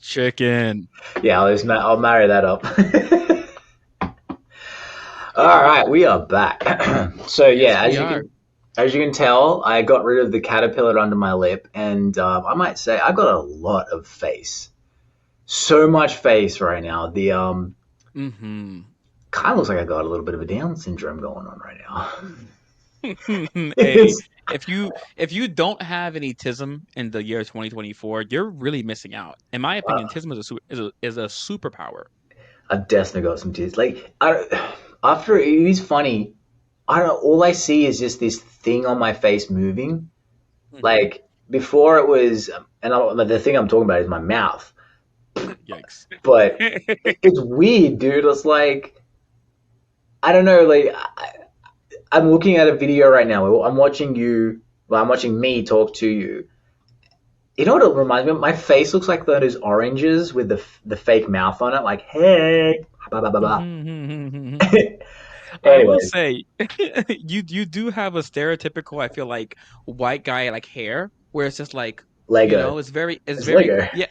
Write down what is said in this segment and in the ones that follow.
Chicken. Yeah, I'll marry that up. All right, we are back. So Yes, yeah, we are. as you can tell, I got rid of the caterpillar under my lip, and I might say I got a lot of face. So much face right now. The Mm-hmm. kind of looks like I got a little bit of a Down syndrome going on right now. Hey, It's, if you don't have any tism in the year 2024, you're really missing out. In my opinion, tism is a superpower. I've definitely got some tears. After it is funny. I don't know. All I see is just this thing on my face moving. Hmm. Like before, it was, the thing I'm talking about is my mouth. Yikes. But it's weird, dude. It's like I don't know. I'm looking at a video right now. I'm watching you. Well, I'm watching me talk to you. You know what it reminds me of? My face looks like those oranges with the fake mouth on it. Like, hey, blah, blah, blah, blah. I will Anyways, say, you do have a stereotypical, I feel like, white guy like hair, where it's just like, Lego. it's It's very, Lego. yeah.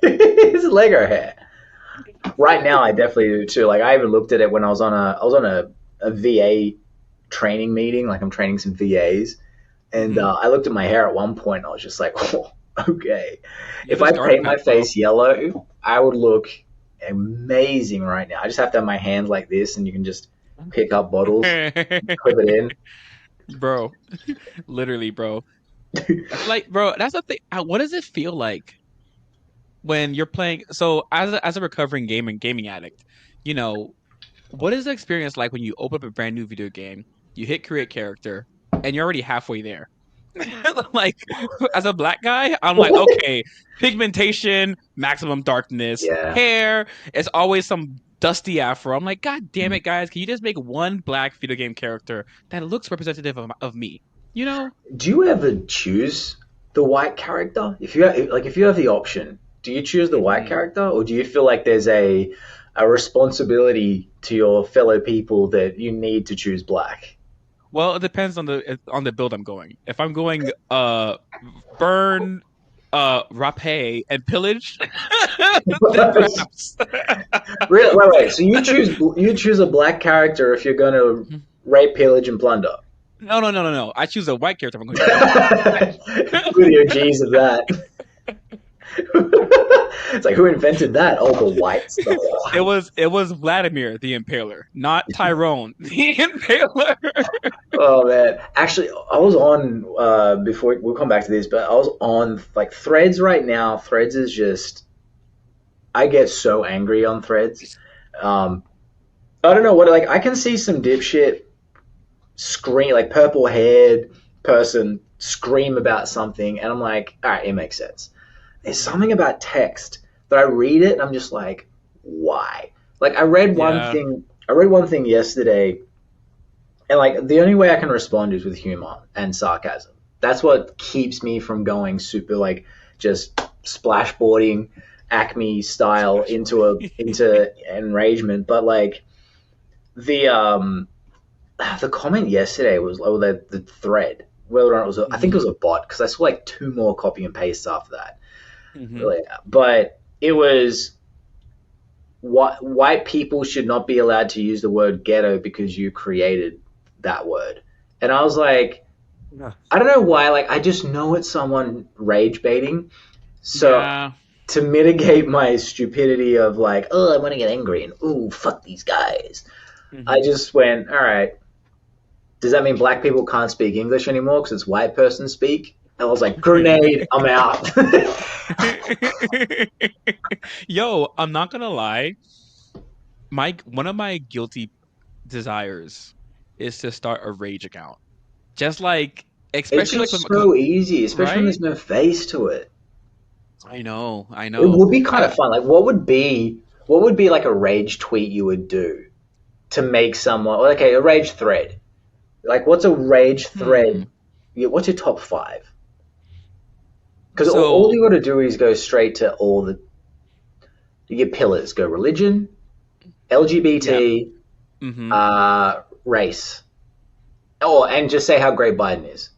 It's Lego hair. Right now, I definitely do too. Like, I even looked at it when I was on a VA training meeting. Like, I'm training some VAs, and Hmm. I looked at my hair at one point. And I was just like, oh, okay. You have If a I starter paint my pack, bro. face yellow, I would look amazing right now. I just have to have my hands like this, and you can just pick up bottles, clip it in. Bro, literally, bro. I feel like, bro, that's the thing. What does it feel like when you're playing? So, as a recovering gaming addict, you know, what is the experience like when you open up a brand new video game, you hit create character, and you're already halfway there? Like, as a black guy, I'm like, okay, pigmentation, maximum darkness, Yeah. hair. It's always some dusty afro. I'm like, God damn it, guys! Can you just make one black video game character that looks representative of me? You know? Do you ever choose the white character? If you have the option, do you choose the white Hmm. character, or do you feel like there's a responsibility to your fellow people that you need to choose black? Well, it depends on the build I'm going. If I'm going burn, rape, and pillage, then perhaps. Really? Wait. So you choose a black character if you're going to rape, pillage, and plunder. No, no, no, no, no. I choose a white character if I'm going to do that. With your G's of that. It's like who invented that? Oh, the whites, the it whites. was it was Vladimir the Impaler, not Tyrone the Impaler. Oh man, actually, I was on before we'll come back to this, but I was on like Threads right now. Threads is just I get so angry on Threads. Um, I don't know what like I can see some dipshit scream like purple haired person scream about something, and I'm like, all right, it makes sense. There's something about text that I read it and I'm just like, why? Like Yeah. I read one thing yesterday, and like the only way I can respond is with humor and sarcasm. That's what keeps me from going super like just splashboarding Acme style into enragement. But like the um the comment yesterday was or the thread whether or not it was I think it Hmm. was a bot because I saw like two more copy and pastes after that. Hmm. Really, but it was white people should not be allowed to use the word ghetto because you created that word. And I was like, I don't know why. Like, I just know it's someone rage baiting. So Yeah. to mitigate my stupidity of like, oh, I want to get angry and ooh, fuck these guys, I Hmm. just went, all right. Does that mean black people can't speak English anymore because it's white person speak? And I was like, grenade, I'm out. Yo, I'm not gonna lie. My one of my guilty desires is to start a rage account. Just like, It's especially like just with because so easy, especially when right? there's no face to it. I It know. would be kind I of fun. Like, what would be like a rage tweet you would do to make someone? Okay, a rage thread. Like, what's a rage hmm. thread? What's your top five? Because all So you got to do is go straight to all the your pillars. Go religion, yeah. LGBT, Hmm. race. Oh, and just say how great Biden is.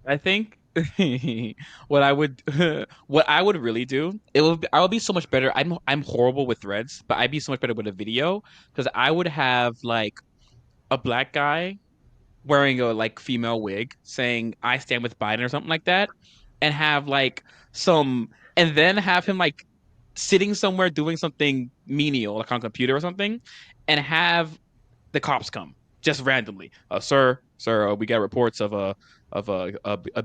I think what I would what I would really do, I would be so much better. I'm horrible with threads, but I'd be so much better with a video because I would have like a black guy wearing a like female wig saying I stand with Biden or something like that, and have like some and then have him like sitting somewhere doing something menial like on a computer or something, and have the cops come just randomly. Sir, we got reports of a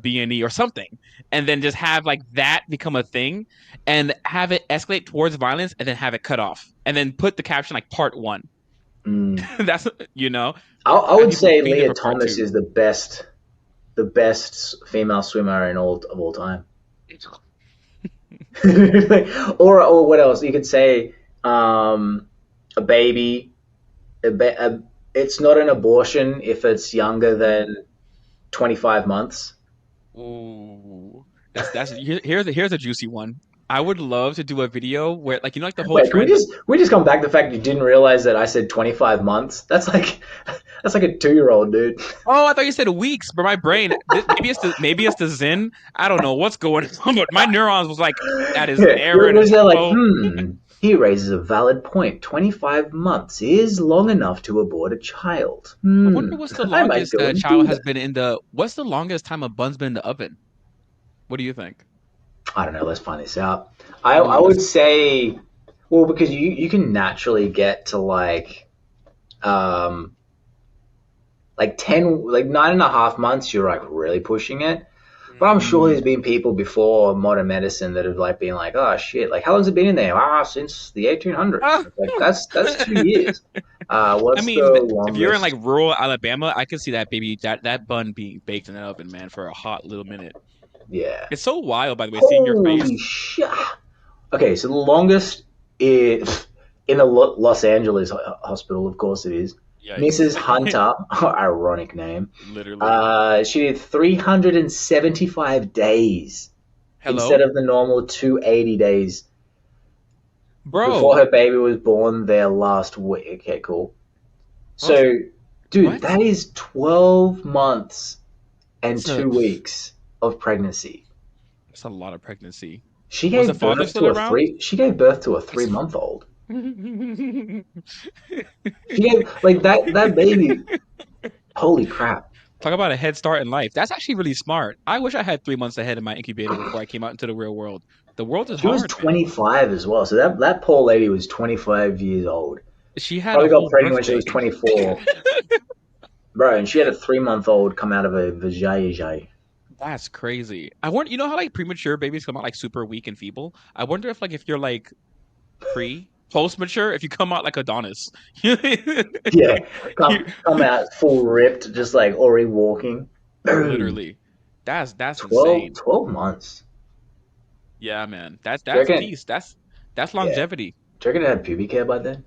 B&E or something, and then just have like that become a thing, and have it escalate towards violence, and then have it cut off, and then put the caption like part one. Mm. That's you know, I have would people say fiending Leah for part Thomas two. is the best female swimmer in all of all time. Or what else? You could say a baby. It's not an abortion if it's younger than 25 months. Ooh, here's a juicy one. I would love to do a video where like like the whole Wait, can we trend. just come back to the fact you didn't realize that I said 25 months? That's like a 2-year-old, dude. Oh, I thought you said weeks, but my brain maybe it's the Zen. I don't know what's going on, but my neurons was like, that is an Yeah, error you're and a just there like, typo. he raises a valid point. 25 months is long enough to abort a child. I wonder what's the I might longest go a and child do has that. been in the. What's the longest time a bun's been in the oven? What do you think? I don't know. Let's find this out. I Let's. would say, well, because you can naturally get to um, like 10, like 9.5 months. You're like really pushing it. But I'm sure there's Mm. been people before modern medicine that have like been like, oh shit, like how long's it been in there? Since the 1800s. Ah. Like that's 2 years. I What's the mean, if you're in like longest? rural Alabama, I can see that baby that bun being baked in the oven, man, for a hot little minute. Yeah. It's so wild, by the way, seeing your face. Holy shit. Okay, so the longest is in the Los Angeles hospital, of course it is. Mrs. Yikes! Hunter, ironic name. Literally. She did 375 days instead Hello, of the normal 280 days before bro. her baby was born there last week. Okay, cool. Oh, So, dude, what? that is 12 months and That's a 2 weeks of pregnancy. that's a lot of pregnancy. She Was the gave father birth still to a around? three. She gave birth to a It's 3 month old. She gave like that baby. Holy crap! Talk about a head start in life. That's actually really smart. I wish I had 3 months ahead in my incubator before I came out into the real world. The world is She was hard, man. 25 as well. So that poor lady was 25 years old. She had a Probably got whole pregnant when she birthday. was 24, bro. And she had a 3 month old come out of a vajayjay. That's crazy. I wonder, you know how like premature babies come out like super weak and feeble? I wonder if like if you're like post mature, if you come out like Adonis. Yeah, come You- come out full ripped, just like already walking. Boom. Literally. That's 12, insane. 12 months. Yeah, man. Do you That's reckon? peace. That's Yeah. longevity. Do you reckon it had pubic hair by then?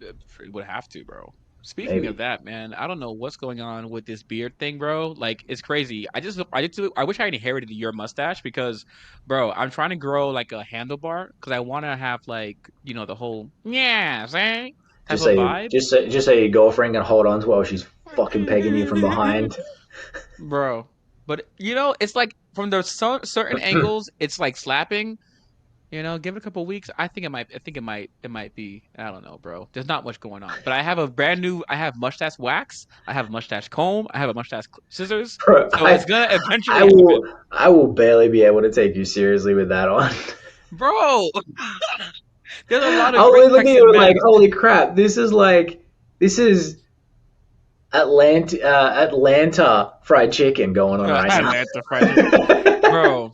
It would have to, bro. Speaking of Maybe. that, man, I don't know what's going on with this beard thing, bro. Like, it's crazy. I wish I inherited your mustache because, bro, I'm trying to grow like a handlebar because I want to have like, the whole yeah, say type Just of say, vibe, just so your girlfriend can hold on to while she's fucking pegging you from behind. bro. But it's like from the certain angles, it's like slapping. Give it a couple weeks. I think it might. I think it might be. I don't know, bro. There's not much going on. But I have a brand new. I have mustache wax. I have a mustache comb. I have a mustache scissors. Bro, So it's gonna I eventually will, happen, I will barely be able to take you seriously with that on. bro. There's a lot of I'll great be looking at Texan it like, men. holy crap, this is Atlanta fried chicken going on right now. Atlanta fried chicken, bro.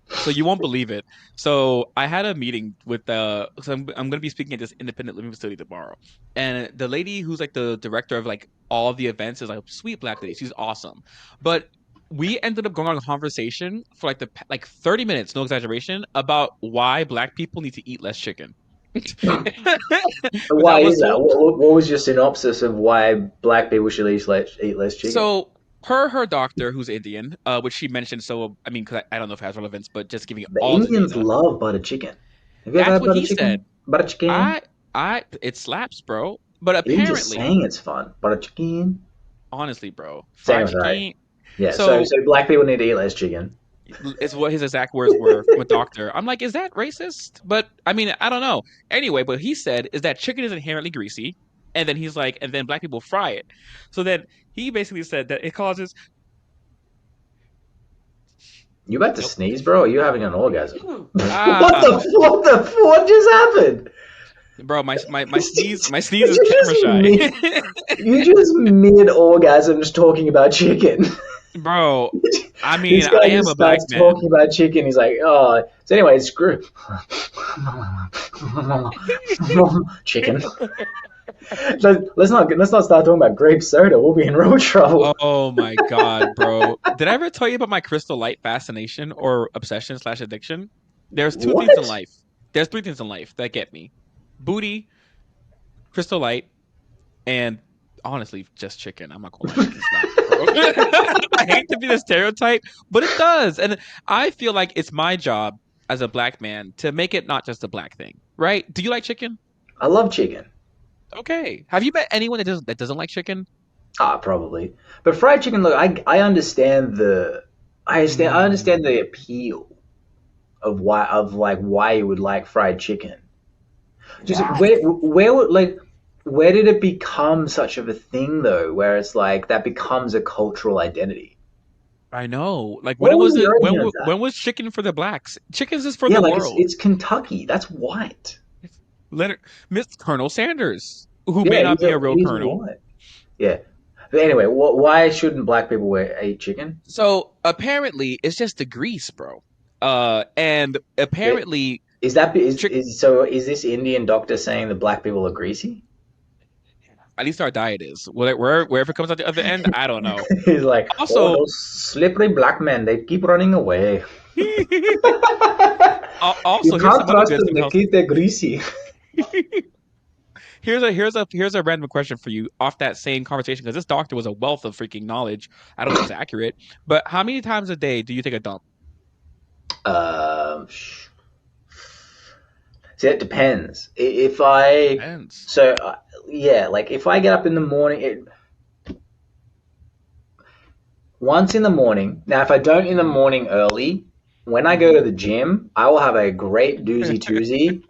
So you won't believe it. So I had a meeting with so I'm gonna be speaking at this independent living facility tomorrow, and the lady who's like the director of like all of the events is like a sweet black lady. She's awesome, but we ended up going on a conversation for like 30 minutes, no exaggeration, about why black people need to eat less chicken. Because I Why was is that? told. What was your synopsis of why black people should eat less chicken? So her doctor, who's Indian, which she mentioned. So I mean, because I don't know if it has relevance, but just giving The all the Indians data. love butter chicken. Have you ever That's had what butter he said. chicken? Butter chicken? It slaps, bro. But Even just apparently, saying it's fun. Butter chicken? honestly, bro, Saying fried it's right. chicken. Yeah. So So so black people need to eat less chicken. it's what his exact words were from a doctor. I'm like, is that racist? But I mean, I don't know. Anyway, what he said is that chicken is inherently greasy, and then he's like, and then black people fry it. So then he basically said that it causes. You about to Nope. sneeze, bro? Or are you having an orgasm? Ah, What the what just happened? bro, my sneeze, my sneeze is you just camera shy. mid you just mid orgasms talking about chicken. Bro, I mean, This guy I am just a black starts talking man. about chicken. He's like, oh. So anyway, screw chicken. Let's not start talking about grape soda. We'll be in real trouble. Oh my God, bro. Did I ever tell you about my crystal light fascination or obsession slash addiction? There's two things in What? life. There's three things in life that get me. Booty, crystal light, and honestly, just chicken. I'm not gonna lie, chicken slaps, bro. I hate to be the stereotype, but it does. And I feel like it's my job as a black man to make it not just a black thing, right? Do you like chicken? I love chicken. Okay. Have you met anyone that doesn't like chicken? Ah, probably. But fried chicken, look, I understand I understand Mm. the appeal of why you would like fried chicken. Just where did it become such of a thing though? Where it's like that becomes a cultural identity. I know. Like when What it was was the it origin of that? when was chicken for the blacks? Chickens is for Yeah, the like it's world. it's Kentucky. That's white. Leonard Miss Colonel Sanders, who may Yeah, not be a real he's colonel. white. Yeah. But anyway, why shouldn't black people eat chicken? So apparently it's just the grease, bro. And It, apparently is that chick is this Indian doctor saying that black people are greasy? at least our diet is. Wherever it comes out the other end, I don't know. He's like, oh, Also, those slippery black men, they keep running away. You also here's can't some other trust good them, some health. they're greasy. Here's a random question for you off that same conversation because this doctor was a wealth of freaking knowledge. I don't know if it's accurate, but how many times a day do you take a dump? Um, See, it depends. If I, Depends. so yeah, like if I get up in the morning, once in the morning. Now, if I don't in the Hmm. morning early, when I go Hmm. to the gym, I will have a great doozy toozy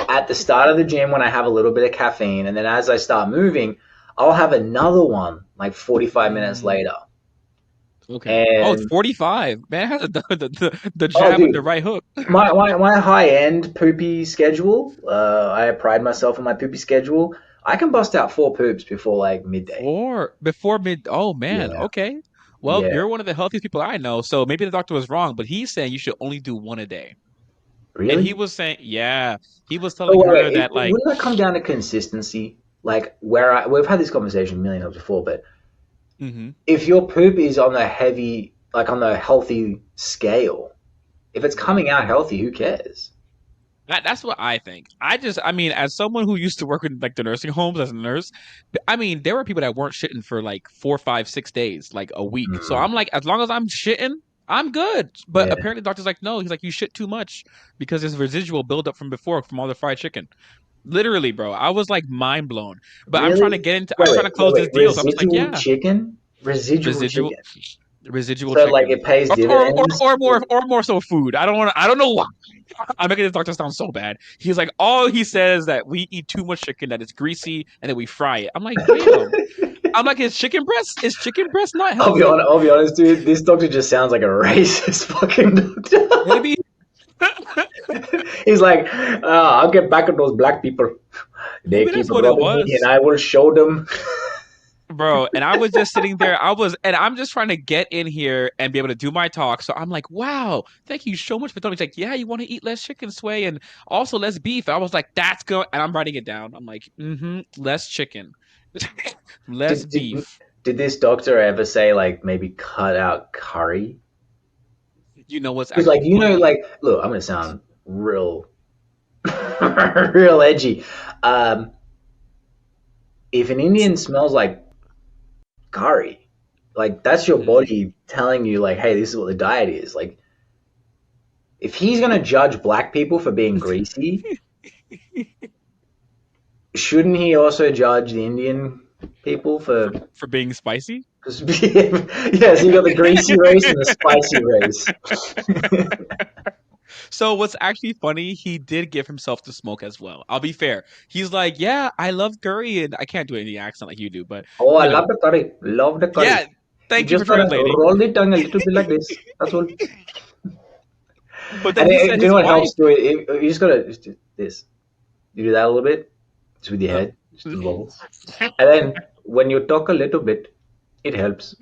at the start of the gym when I have a little bit of caffeine, and then as I start moving, I'll have another one like 45 minutes Mm, later. okay. Oh, it's And 45. Man has the oh, jab and the dude, right hook. my high end poopy schedule, I pride myself on my poopy schedule. I can bust out four poops before like midday. Before mid. Oh man. Yeah, Okay. Well, yeah. you're one of the healthiest people I know, so maybe the doctor was wrong, but he's saying you should only do one a day. And he Really? was saying, yeah, he was But telling wait, her that like, wouldn't that come down to consistency? Like we've had this conversation a million times before, but mhm. if your poop is on the heavy, like on the healthy scale, if it's coming out healthy, who cares? That's what I think. I mean, as someone who used to work in like the nursing homes as a nurse, I mean, there were people that weren't shitting for like 4, 5, 6 days, like a week. So Mm, I'm like, as long as I'm shitting, I'm good. But yeah, apparently, the doctor's like, no, he's like, you shit too much because there's residual buildup from before from all the fried chicken. Literally, bro, I was like mind blown. But really? I'm trying to close this deal. So I'm just like, Residual yeah, chicken, residual residual, chicken. residual So like chicken, it pays dividends. or more so food. I don't know why. I'm making this doctor sound so bad. He's like, all he says that we eat too much chicken, that it's greasy, and then we fry it. I'm like, damn. I'm like, is chicken breast? Is chicken breast not healthy? I'll be honest, dude. This doctor just sounds like a racist fucking doctor. Maybe. He's like, I'll get back at those black people. They Maybe keep that's what it robbing me, and was. I will show them. Bro, and I was just sitting there. And I'm just trying to get in here and be able to do my talk. So I'm like, wow, thank you so much for telling me. He's like, yeah, you want to eat less chicken, Sway, and also less beef. I was like, that's good. And I'm writing it down. I'm like, less chicken, less Did beef. did this doctor ever say like maybe cut out curry? You know what's Because actually like funny? like look, I'm gonna sound real real edgy. Um, if an Indian smells like curry, like that's your Mm. body telling you like, hey, this is what the diet is. Like if he's gonna judge black people for being greasy, shouldn't he also judge the Indian? people for. For being spicy. Yeah, so you got the greasy race and the spicy race. So what's actually funny, he did give himself to smoke as well. I'll be fair. He's like, yeah, I love curry, and I can't do any accent like you do, but Oh, I you love know, the curry. Love the curry. yeah. You Thank you for just gotta translating. roll the tongue a little bit like this. That's all. But then And he said you know his what wife. helps do it? You just gotta just do this. You do that a little bit, just with your Uh, head, just the bubbles. And then when you talk a little bit, it helps.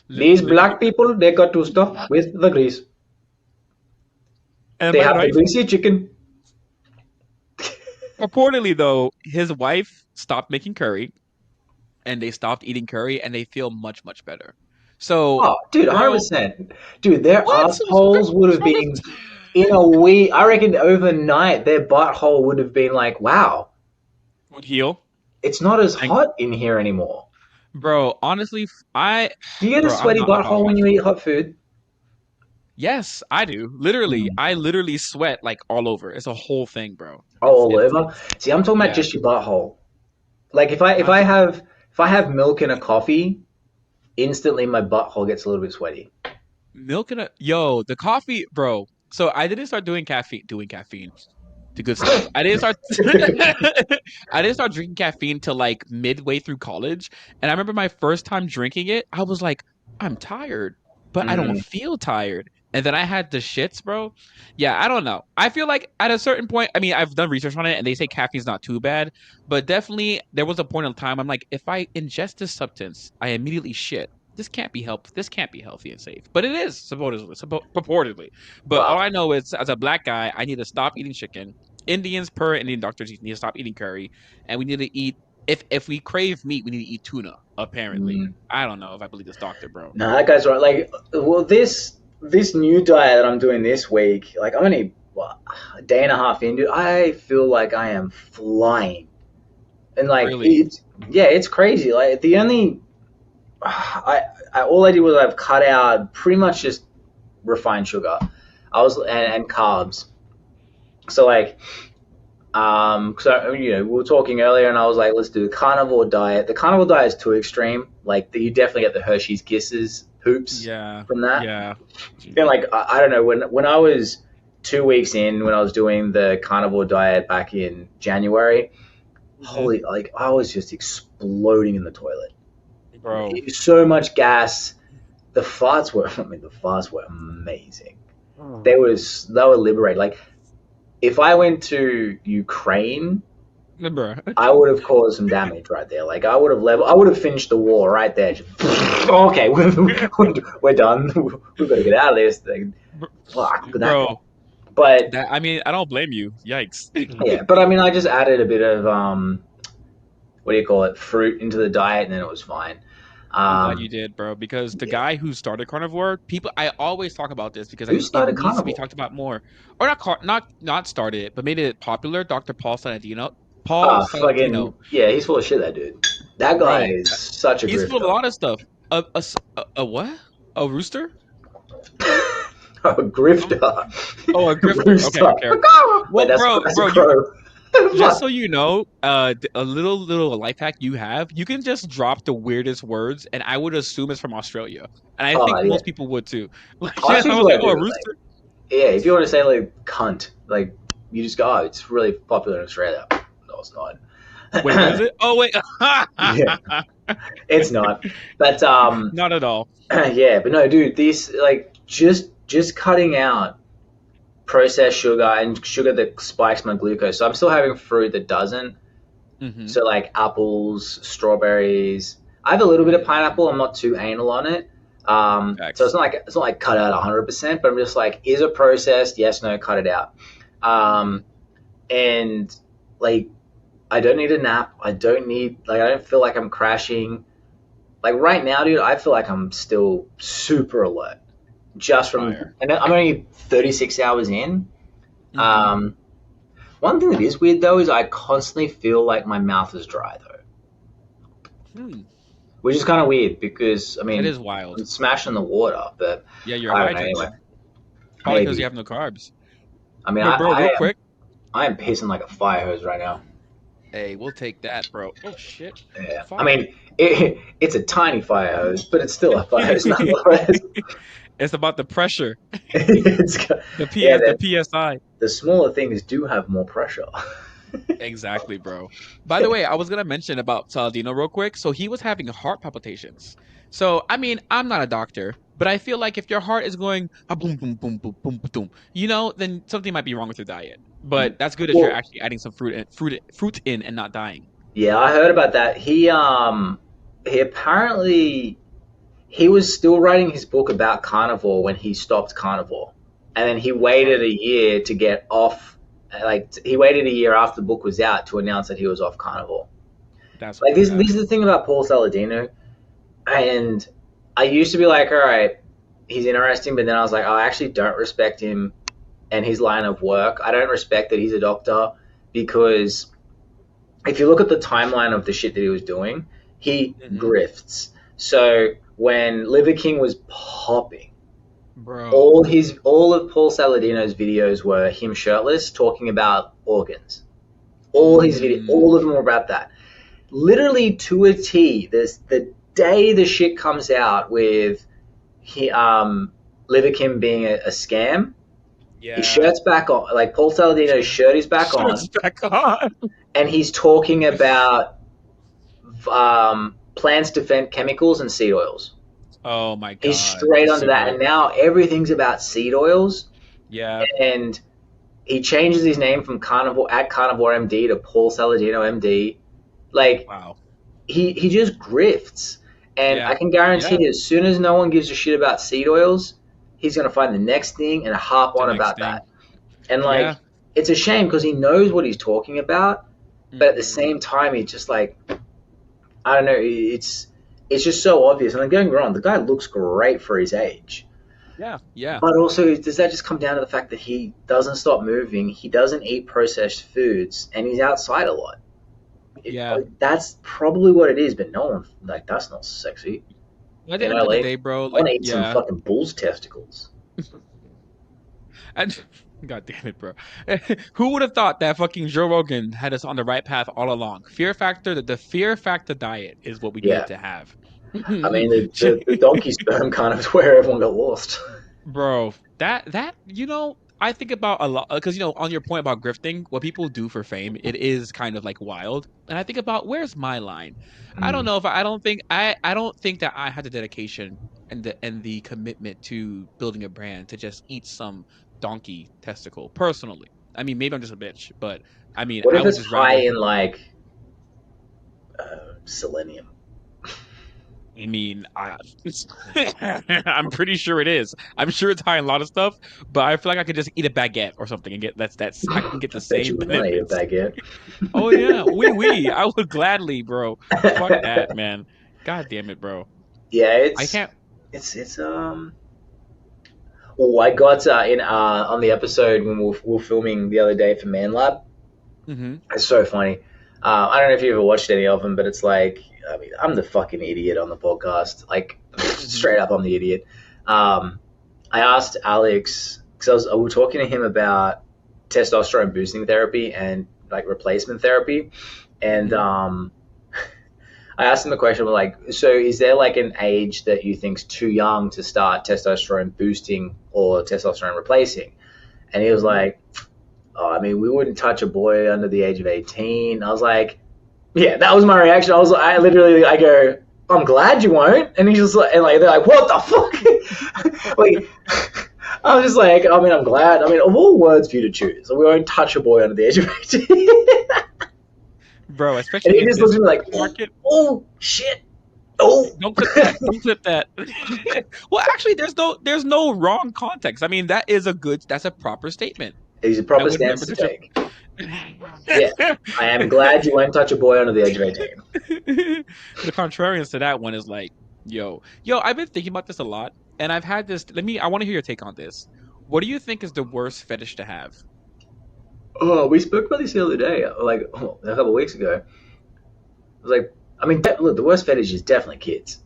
These black literally, people, they got to stop with the grease. and They my have the wife. greasy chicken. Reportedly, though, his wife stopped making curry, and they stopped eating curry, and they feel much, much better. So, Oh, dude, bro, 100%. Dude, their what? assholes would What's have wrong been with in a week. I reckon overnight, their butthole would have been like, wow, would heal? it's not as And hot in here anymore. bro, honestly, I, Do you get a bro, I'm sweaty not about butthole hot when you eat food. hot food? Yes, I do. Literally, Hmm. I literally sweat like all over. It's a whole thing, bro. Oh, all over. It's See, I'm talking about yeah. just your butthole. Like if I'm I t- have milk in a coffee, instantly my butthole gets a little bit sweaty. milk and a yo, the coffee, bro. So I didn't start doing caffeine. To good stuff. I didn't start I didn't start drinking caffeine till like midway through college. And I remember my first time drinking it, I was like, I'm tired, but I don't Mm, feel tired. And then I had the shits, bro. Yeah, I don't know. I feel like at a certain point, I mean, I've done research on it and they say caffeine's not too bad, but definitely there was a point in time I'm like, if I ingest this substance, I immediately shit. This can't be healthy and safe. But it is purportedly. But all wow. I know is as a black guy, I need to stop eating chicken. Indians per Indian doctors need to stop eating curry, and we need to eat. If we crave meat, we need to eat tuna. Apparently, Mm. I don't know if I believe this doctor, bro. No, that guy's right. Like, well, this new diet that I'm doing this week, like I'm only what, a day and a half into. I feel like I am flying, and like Really, it's yeah, it's crazy. Like the only I all I did was I've cut out pretty much just refined sugar. I was and carbs. So like so you know we were talking earlier, and I was like, let's do the carnivore diet. The carnivore diet is too extreme. Like you definitely get the Hershey's Kisses hoops yeah, from that. yeah. And like I don't know when I was 2 weeks in when I was doing the carnivore diet back in January, Hmm. holy like I was just exploding in the toilet. Bro. So much gas. The farts were I mean the farts were amazing. They were liberating. Like if I went to Ukraine, Bro. I would have caused some damage right there. Like I would have finished the war right there. Just, okay, we're done. We've got to get out of this thing. Fuck that. Bro, But that I mean, I don't blame you. Yikes. yeah, but I mean, I just added a bit of what do you call it, fruit into the diet, and then it was fine. I'm glad you Um, did, bro, because the yeah. guy who started carnivore, people, I always talk about this because Who it started needs to be carnivore? talked about more, or not started it, but made it popular. Dr. Paul Saladino, Paul Ah, Saladino, fucking yeah, he's full of shit. That dude. That guy bro, is such a he's full of a grifter. lot of stuff. A what? A rooster? A Um, grifter. oh, a grifter. Okay, Rooster. okay. Wait, Well, bro, that's a bro, you crow. just so Fuck. you know, a little life hack you have, you can just drop the weirdest words, and I would assume it's from Australia, and I Oh think yeah. most people would too. Like, I I see was what like, I oh, a do. Like rooster. yeah, if you want to say like cunt, like you just go, oh, it's really popular in Australia. No, it's Wait, what is not. it? Oh, wait, Yeah, it's not. But not at all. yeah, but no, dude, this like just cutting out processed sugar and sugar that spikes my glucose. So I'm still having fruit that doesn't. Hmm. So like apples, strawberries. I have a little bit of pineapple. I'm not too anal on it. So Facts. it's not like cut out 100%, but I'm just like, is it processed? Yes, no, cut it out. Hmm. Um, and like, I don't need a nap. I don't feel like I'm crashing. Like right now, dude, I feel like I'm still super alert just from, Fire. and I'm only 36 hours in. Hmm. Um, one thing that is weird though is I constantly feel like my mouth is dry though, Hmm. which is kind of weird because I That mean is wild. I'm smashing the water, but Yeah, you're I don't know. Anyway, hydrated. Probably because you maybe. have no carbs. I mean, But bro, real quick, I am pissing like a fire hose right now. Hey, we'll take that, bro. Oh shit. Yeah, I Fuck. mean, it's a tiny fire hose, but it's still a fire hose nonetheless. It's about the pressure. it's got, The yeah, PS, the PSI. the smaller things do have more pressure. Exactly, bro. By the way, I was gonna mention about Saladino real quick. So he was having heart palpitations. So I mean, I'm not a doctor, but I feel like if your heart is going boom, boom, boom, boom, boom, boom, then something might be wrong with your diet. But that's good if you're Well, actually adding some fruit in, and not dying. yeah, I heard about that. He apparently he was still writing his book about carnivore when he stopped carnivore, and then he waited a year to get off. Like he waited a year after the book was out to announce that he was off carnivore. That's Like this whack. is the thing about Paul Saladino, and I used to be like, all right, he's interesting, but then I was like, I actually don't respect him and his line of work. I don't respect that he's a doctor because if you look at the timeline of the shit that he was doing, he Hmm. grifts. So when Liver King was popping, Bro. all of Paul Saladino's videos were him shirtless talking about organs. All Mm, of them were about that. Literally to a T. There's the day the shit comes out with he Liver King being a scam. His yeah. shirt's back on, like Paul Saladino's shirt is back Shirts on, back on. and he's talking about plants defend chemicals and seed oils. Oh my He's God. The straight onto seed that, and oil. now everything's about seed oils. Yeah. And he changes his name from Carnivore at Carnivore MD to Paul Saladino MD. Like Wow. he just grifts, and I Yeah. can Yeah. guarantee as soon as no one gives a shit about seed oils, he's gonna find the next thing and harp The on next about thing. that. And like, Yeah. it's a shame because he knows what he's talking about, but at the Hmm. same time, he just like I don't know. It's just so obvious. And I'm going wrong. The guy looks great for his age. Yeah. Yeah. But also, does that just come down to the fact that he doesn't stop moving? He doesn't eat processed foods, and he's outside a lot. Yeah. That's probably what it is. But no one like that's not sexy. At the You know, end of the like day, bro, I want like, to eat some yeah. fucking bull's testicles. And God damn it, bro. Who would have thought that fucking Joe Rogan had us on the right path all along? Fear factor, the fear factor diet is what we needed Yeah, to have. I mean the donkey sperm kind of is where everyone got lost. Bro, I think about a lot because on your point about grifting, what people do for fame, it is kind of like wild. And I think about where's my line? I don't Mm. know if I don't think that I had the dedication and the commitment to building a brand to just eat some donkey testicle personally. I mean, maybe I'm just a bitch, but I mean, What I if would it's just high rather. in like selenium? I mean, I'm pretty sure it is. I'm sure it's high in a lot of stuff, but I feel like I could just eat a baguette or something and get that's I can get I the bet same you would want to eat a benefits. baguette. Oh yeah, oui. I would gladly, bro. Fuck that, man. God damn it, bro. Yeah, I can't. it's. Oh, I got in on the episode when we were filming the other day for Man Lab. Hmm. It's so funny. I don't know if you ever watched any of them, but it's like I mean I'm the fucking idiot on the podcast. Like Hmm. straight up, I'm the idiot. Um, I asked Alex because we were talking to him about testosterone boosting therapy and like replacement therapy, and Hmm. I asked him the question like, so is there like an age that you think's too young to start testosterone boosting or testosterone replacing? And he was Hmm. like, oh, I mean, we wouldn't touch a boy under the age of 18. I was like, yeah, that was my reaction. I literally, I go, I'm glad you won't. And he's just like, and like, they're like, what the fuck? Like, I was just like, I mean, I'm glad. I mean, of all words for you to choose, we won't touch a boy under the age of 18. Bro, And especially he in just looks this at me like, oh, market. oh shit. Oh. Don't clip that. Don't clip that. Well, actually, there's no wrong context. I mean, that's a proper statement. He's a I proper would stance never to touch a. take. Yeah. I am glad you won't touch a boy under the age of 18. The contrarians to that one is like, yo, I've been thinking about this a lot, and I've had this. I want to hear your take on this. What do you think is the worst fetish to have? Oh, we spoke about this the other day, like a couple of weeks ago. It was like, I mean, look, the worst fetish is definitely kids.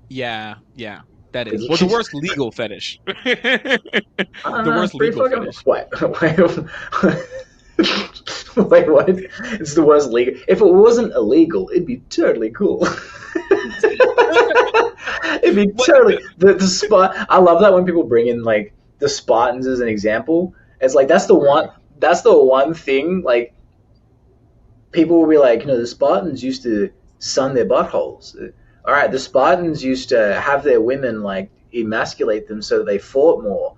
Yeah, yeah, that Like, is. Well, the worst legal fetish. I don't The know, worst it's pretty legal fucking. fetish. Wait, wait. Wait, what? It's the worst legal. If it wasn't illegal, it'd be totally cool. It'd be What? totally the spot. I love that when people bring in like the Spartans as an example. It's like Bro. that's the one thing like people will be like, the Spartans used to sun their buttholes. All right, the Spartans used to have their women like emasculate them so they fought more.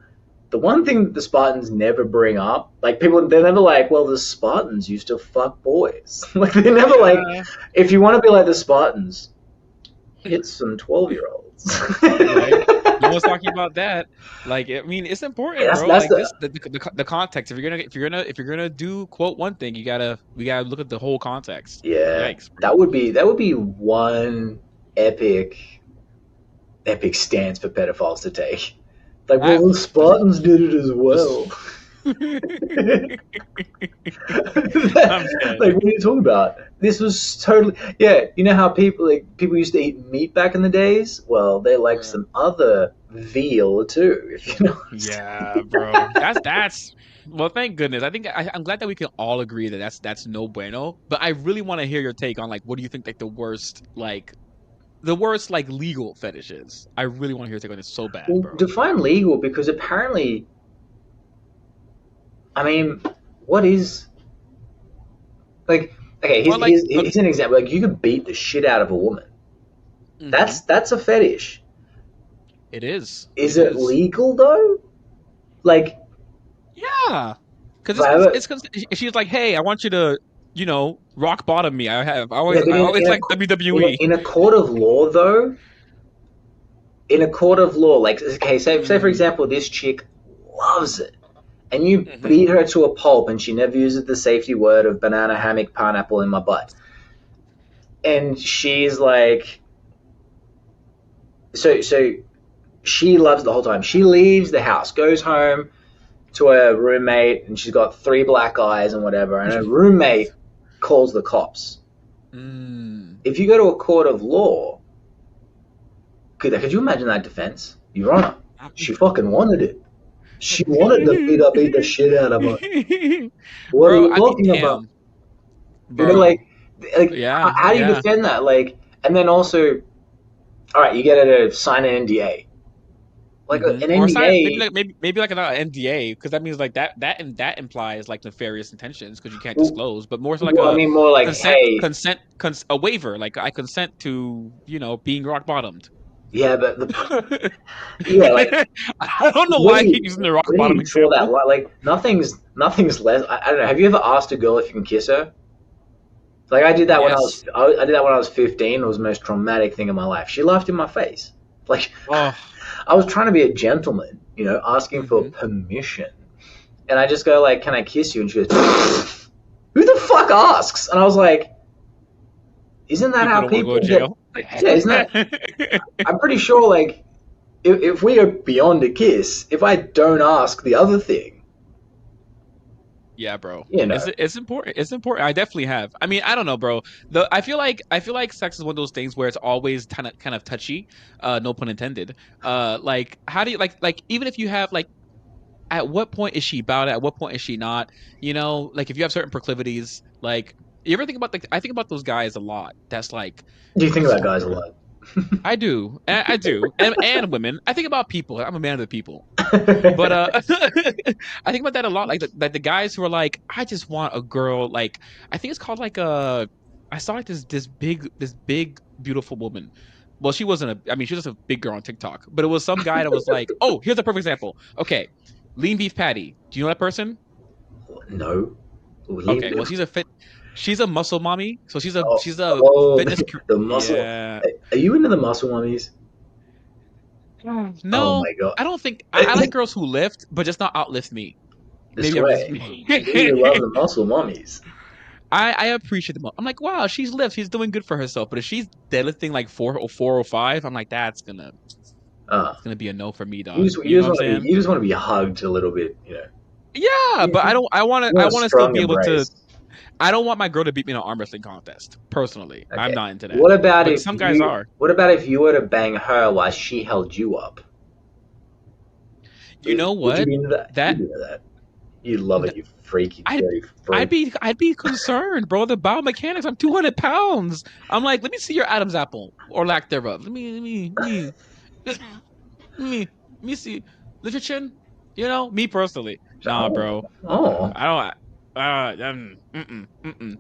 The one thing the Spartans never bring up, like people, they're never like, well, the Spartans used to fuck boys. Like they're never like, Yeah. if you want to be like the Spartans, hit some 12-year-olds. Right? No one's talking about that. Like, I mean, it's important, bro. That's Like the this, the context. If you're gonna do quote one thing, we gotta look at the whole context. yeah. Yikes, bro. That would be one epic epic stance for pedophiles to take. Like, I, well, the Spartans did it as this- well. I'm dead. Like, what are you talking about? This was totally yeah. You know how people used to eat meat back in the days? Well, they like Bro. some other veal too. If you know what I'm Yeah, saying. bro. That's. Well, thank goodness. I'm glad that we can all agree that that's no bueno. But I really want to hear your take on like what do you think like the worst legal fetish is. I really want to hear your take on this so bad, Well, bro. define legal because apparently, I mean, what is like? Okay, Well, like, here's an example. Like, you could beat the shit out of a woman. mhm, That's a fetish. it is. Is It it is. legal though? Like, Yeah, because if I have it's because she's like, hey, I want you to, rock bottom me. yeah, but I always like WWE. in a court of law though, in a court of law, like okay, say for Mm, example, this chick loves it, and you hmm. beat her to a pulp, and she never uses the safety word of banana, hammock, pineapple in my butt, and she's like, so she loves the whole time. She leaves the house, goes home to her roommate, and she's got three black eyes and whatever, and her roommate calls the cops. Mm. If you go to a court of law, could you imagine that defense? Your Honor, she fucking wanted it. She wanted to beat the shit out of her. What are Bro, you I mean, talking about? damn, You know, bro. how, Yeah, how do you yeah. defend that? Like, and then also, all right, you get her to sign an NDA. Like Hmm. an Or sign maybe NDA. like maybe like an NDA because that means like that implies like nefarious intentions because you can't Well, disclose, but more so like well, I a mean, more like, consent hey, consent a waiver like I consent to being rock bottomed. yeah, but yeah, like, I don't know why I keep using the rock where do bottom you draw that example. line? Like, nothing's less. I don't know. Have you ever asked a girl if you can kiss her? Like, I did that when Yes. I did that when I was 15. It was the most traumatic thing in my life. She laughed in my face. Like, Oh. I was trying to be a gentleman, asking for Hmm. permission, and I just go like, "Can I kiss you?" And she goes, "Who the fuck asks?" And I was like, "Isn't that People how don't want to go people to get?" jail. Yeah, isn't that? I'm pretty sure like if we are beyond a kiss, if I don't ask the other thing, Yeah, bro. you know, It's important. It's important. I definitely have. I mean, I don't know, bro. I feel like sex is one of those things where it's always kind of touchy. No pun intended. Like how do you like even if you have like at what point is she about it? At what point is she not? Like if you have certain proclivities, like you ever think about I think about those guys a lot. That's like do you think I about just don't guys a want to. lot? I do. I do. And women. I think about people. I'm a man of the people. But I think about that a lot. Like the guys who are like, I just want a girl. Like I think it's called like I saw like this big beautiful woman. Well, she wasn't I mean, she was just a big girl on TikTok. But it was some guy that was like, oh, here's a perfect example. Okay, lean beef patty. Do you know that person? No, leave Okay, the well, she's a muscle mommy. So she's a oh, she's a oh fitness. the muscle. Yeah. Are you into the muscle mummies? Oh No, my god! I don't think I like girls who lift, but just not outlift me. This Maybe I'm just way, me. you love the muscle mummies. I appreciate them. I'm like, wow, she's lift. She's doing good for herself. But if she's deadlifting like 4 or 4 or 5, I'm like, that's gonna Uh, it's gonna be a no for me, you dog. just You you know what just I'm want to be saying? you just want to be hugged a little bit. Yeah, You, but I don't. I want to. you I want a want to still strong be able to. embrace. I don't want my girl to beat me in an arm wrestling contest. Personally, I'm Okay. not into that. But some guys are. What about if you were to bang her while she held you up? You know Would you what? be into that? You'd That be into that. You love it, you freaky I'd dirty freak. I'd be concerned, bro. The biomechanics. I'm 200 pounds. I'm like, let me see your Adam's apple or lack thereof. Let me, let me see. Lift your chin. You know, me personally. Nah, Oh, bro. oh. I don't.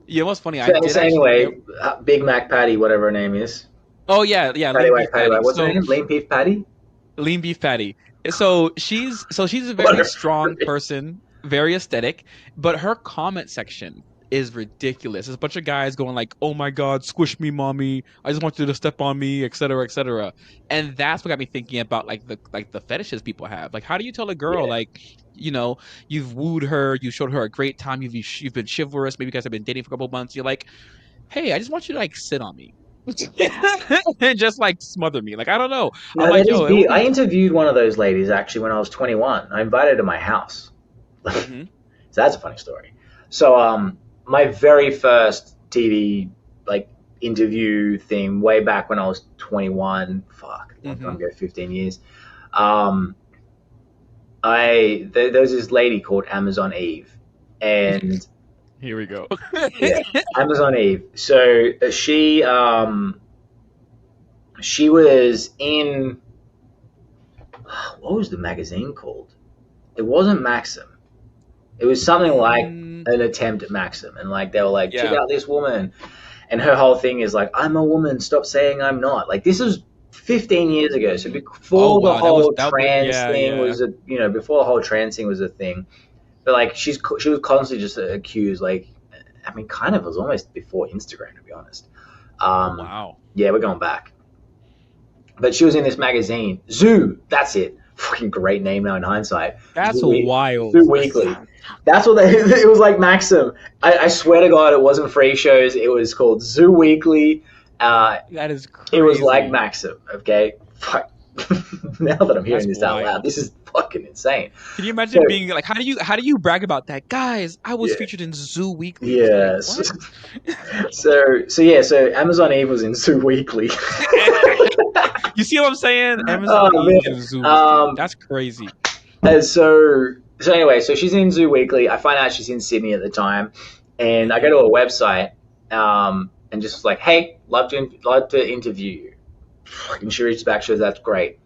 Yeah, what's funny? I So, did so actually. anyway, Big Mac Patty, whatever her name is. Oh yeah, yeah. Patty Lean Whack, beef Patty patty. Whack. What's her So name? Lean Beef Patty? lean beef patty. So she's a very Whatever. strong person, very aesthetic, but her comment section is ridiculous. There's a bunch of guys going like, "Oh my God, squish me, mommy! I just want you to step on me, etc., etc." And that's what got me thinking about like the fetishes people have. Like, how do you tell a girl Yeah. like, you know, you've wooed her, you showed her a great time, you've been chivalrous, maybe you guys have been dating for a couple months. You're like, "Hey, I just want you to like sit on me." And just like smother me. Like I don't know. I'm No, like, that is yo, it would big. I be. interviewed one of those ladies actually when I was 21. I invited her to my house. So Mhm. that's a funny story. So, my very first TV like interview thing way back when I was 21. Fuck, long time Mm-hmm. ago, 15 years. Um, there was this lady called Amazon Eve, and Here we go. yeah, Amazon Eve. So she was in, what was the magazine called? It wasn't Maxim. It was something like Mm, an attempt at Maxim, and like they were like, check yeah. out this woman, and her whole thing is like, I'm a woman, stop saying I'm not. Like this was 15 years ago, so Oh before the wow, that was whole that. Was- trans Yeah, thing yeah. was a, before the whole trans thing was a thing. But like she was constantly just accused, like, I mean, kind of, it was almost before Instagram, to be honest. Oh Um, wow. yeah, we're going back. But she was in this magazine, Zoo. That's it. Fucking great name now in hindsight. That's wild. Zoo Weekly. That's what they. It was like Maxim. I swear to God, it wasn't free shows. It was called Zoo Weekly. Uh, That is it was like crazy. Maxim. Okay. Fuck. Now that I'm hearing That's this out loud, wild. this is fucking insane. Can you So imagine being like, how do you brag about that, guys? I was yeah, featured in Zoo Weekly. It's like yes. what? So Amazon Eve was in Zoo Weekly. You see what I'm saying? Oh Amazon Eve was man. in Zoo Weekly. That's crazy. And so anyway, so she's in Zoo Weekly. I find out she's in Sydney at the time, and I go Hmm. to a website, and just like, hey, love to interview you. And she reaches back, she says, that's great.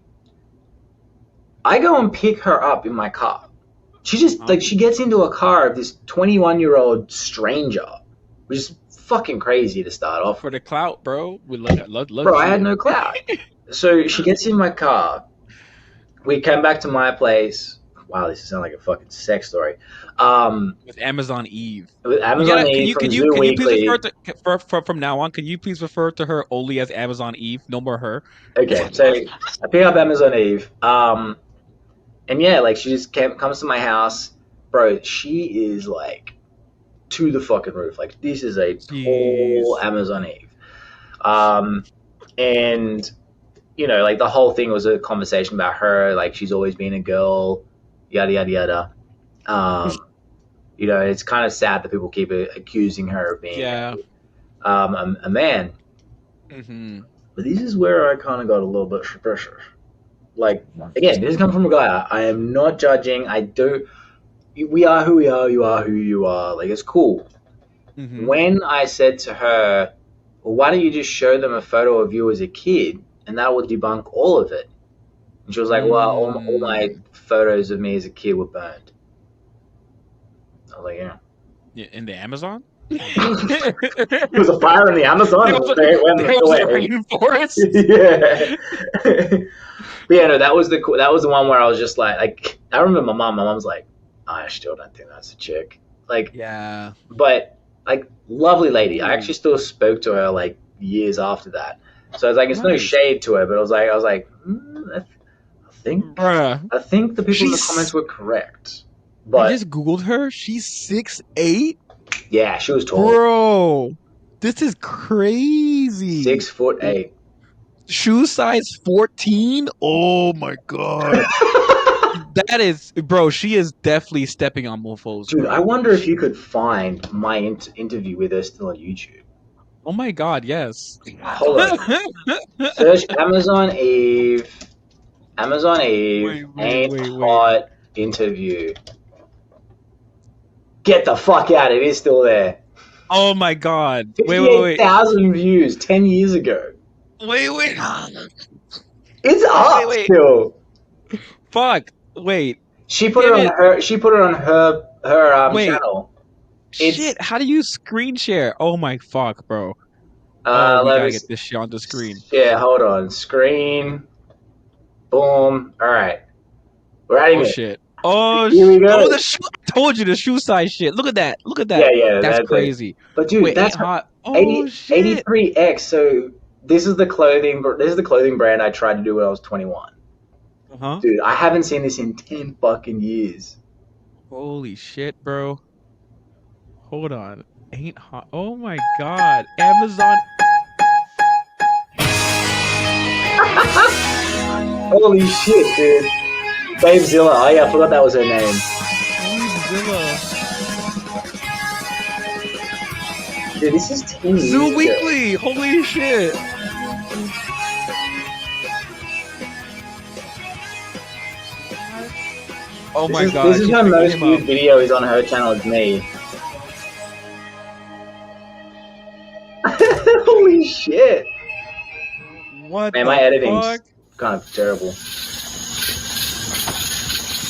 I go and pick her up in my car. She just Huh? like she gets into a car of this 21-year-old stranger, which is fucking crazy to start off For with. the clout, bro. We love to Bro, I see had it. no clout. So she gets in my car. We came back to my place. Wow, this sounds like a fucking sex story. Um, With Amazon Eve. with You Amazon gotta Eve from Zoo can you please refer Weekly. to from now on? Can you please refer to her only as Amazon Eve? No more her. Okay, so I pick up Amazon Eve. And yeah, like she just comes to my house, bro. She is like to the fucking roof. Like this is a tall Jeez. Amazon Eve. Um, and like the whole thing was a conversation about her. Like she's always been a girl, yada yada yada. Um, it's kind of sad that people keep accusing her of being Yeah. a man. Hmm. But this is where I kind of got a little bit suspicious. Like, again, this comes from a guy. I am not judging. I do. We are who we are. You are who you are. Like, it's cool. Hmm. When I said to her, well, why don't you just show them a photo of you as a kid, and that will debunk all of it? And she was like, well, all my Mm. photos of me as a kid were burned. I was like, yeah. Yeah, in the Amazon? There was a fire in the Amazon. There was It went there was a away. rainforest. Yeah. But yeah, no, that was the one where I was just like I remember my mom. My mom's like, I still don't think that's a chick. Like, Yeah. but like, lovely lady. I Ooh, actually still spoke to her like years after that. So it's like it's no nice. shade to her, but I was like, I think Bruh. I think the people in the comments She's were correct. I But just Googled her. She's 6'8"? yeah, she was tall, Bro. This is crazy. 6'8". Shoe size 14? Oh my god. That is, bro, she is definitely stepping on mofos, Dude, I bro. wonder if you could find my interview with her still on YouTube. Oh my god, yes. Hold on. Search Amazon Eve Wait, wait, ain't wait, wait. hot interview. Get the fuck out! It is still there. Oh my God. Wait, wait, Fifty-eight wait, thousand views 10 years ago. wait, wait, It's wait, wait, up wait. still. Fuck. Wait. She put it Damn on it. her. She put it on her Wait. channel. It's Shit. How do you screen share? Oh my fuck, bro. Oh, we let me gotta get this shit on the screen. yeah. Hold on. Screen. Boom. All right. We're adding Oh it. shit. Oh, Here we oh, go. the shoe. I told you the shoe size shit. Look at that. Look at Yeah, that. yeah. That's That's it. crazy. But dude, Wait, ain't that's hot. Oh 80, shit. 83x. So this is the clothing. This is the clothing brand I tried to do when I was 21. Uh huh. Dude, I haven't seen this in 10 fucking years. Holy shit, bro. Hold on. Ain't hot. Oh my God. Amazon. Holy shit, dude. Babezilla. Oh yeah, I forgot that was her name. Zilla. Dude, this is 10 years Zoo ago. Weekly. Holy shit. Oh my God. This is She's her picking most him viewed up. video is on her channel. It's me. Holy shit. What Man, my the editing's fuck? kind of terrible.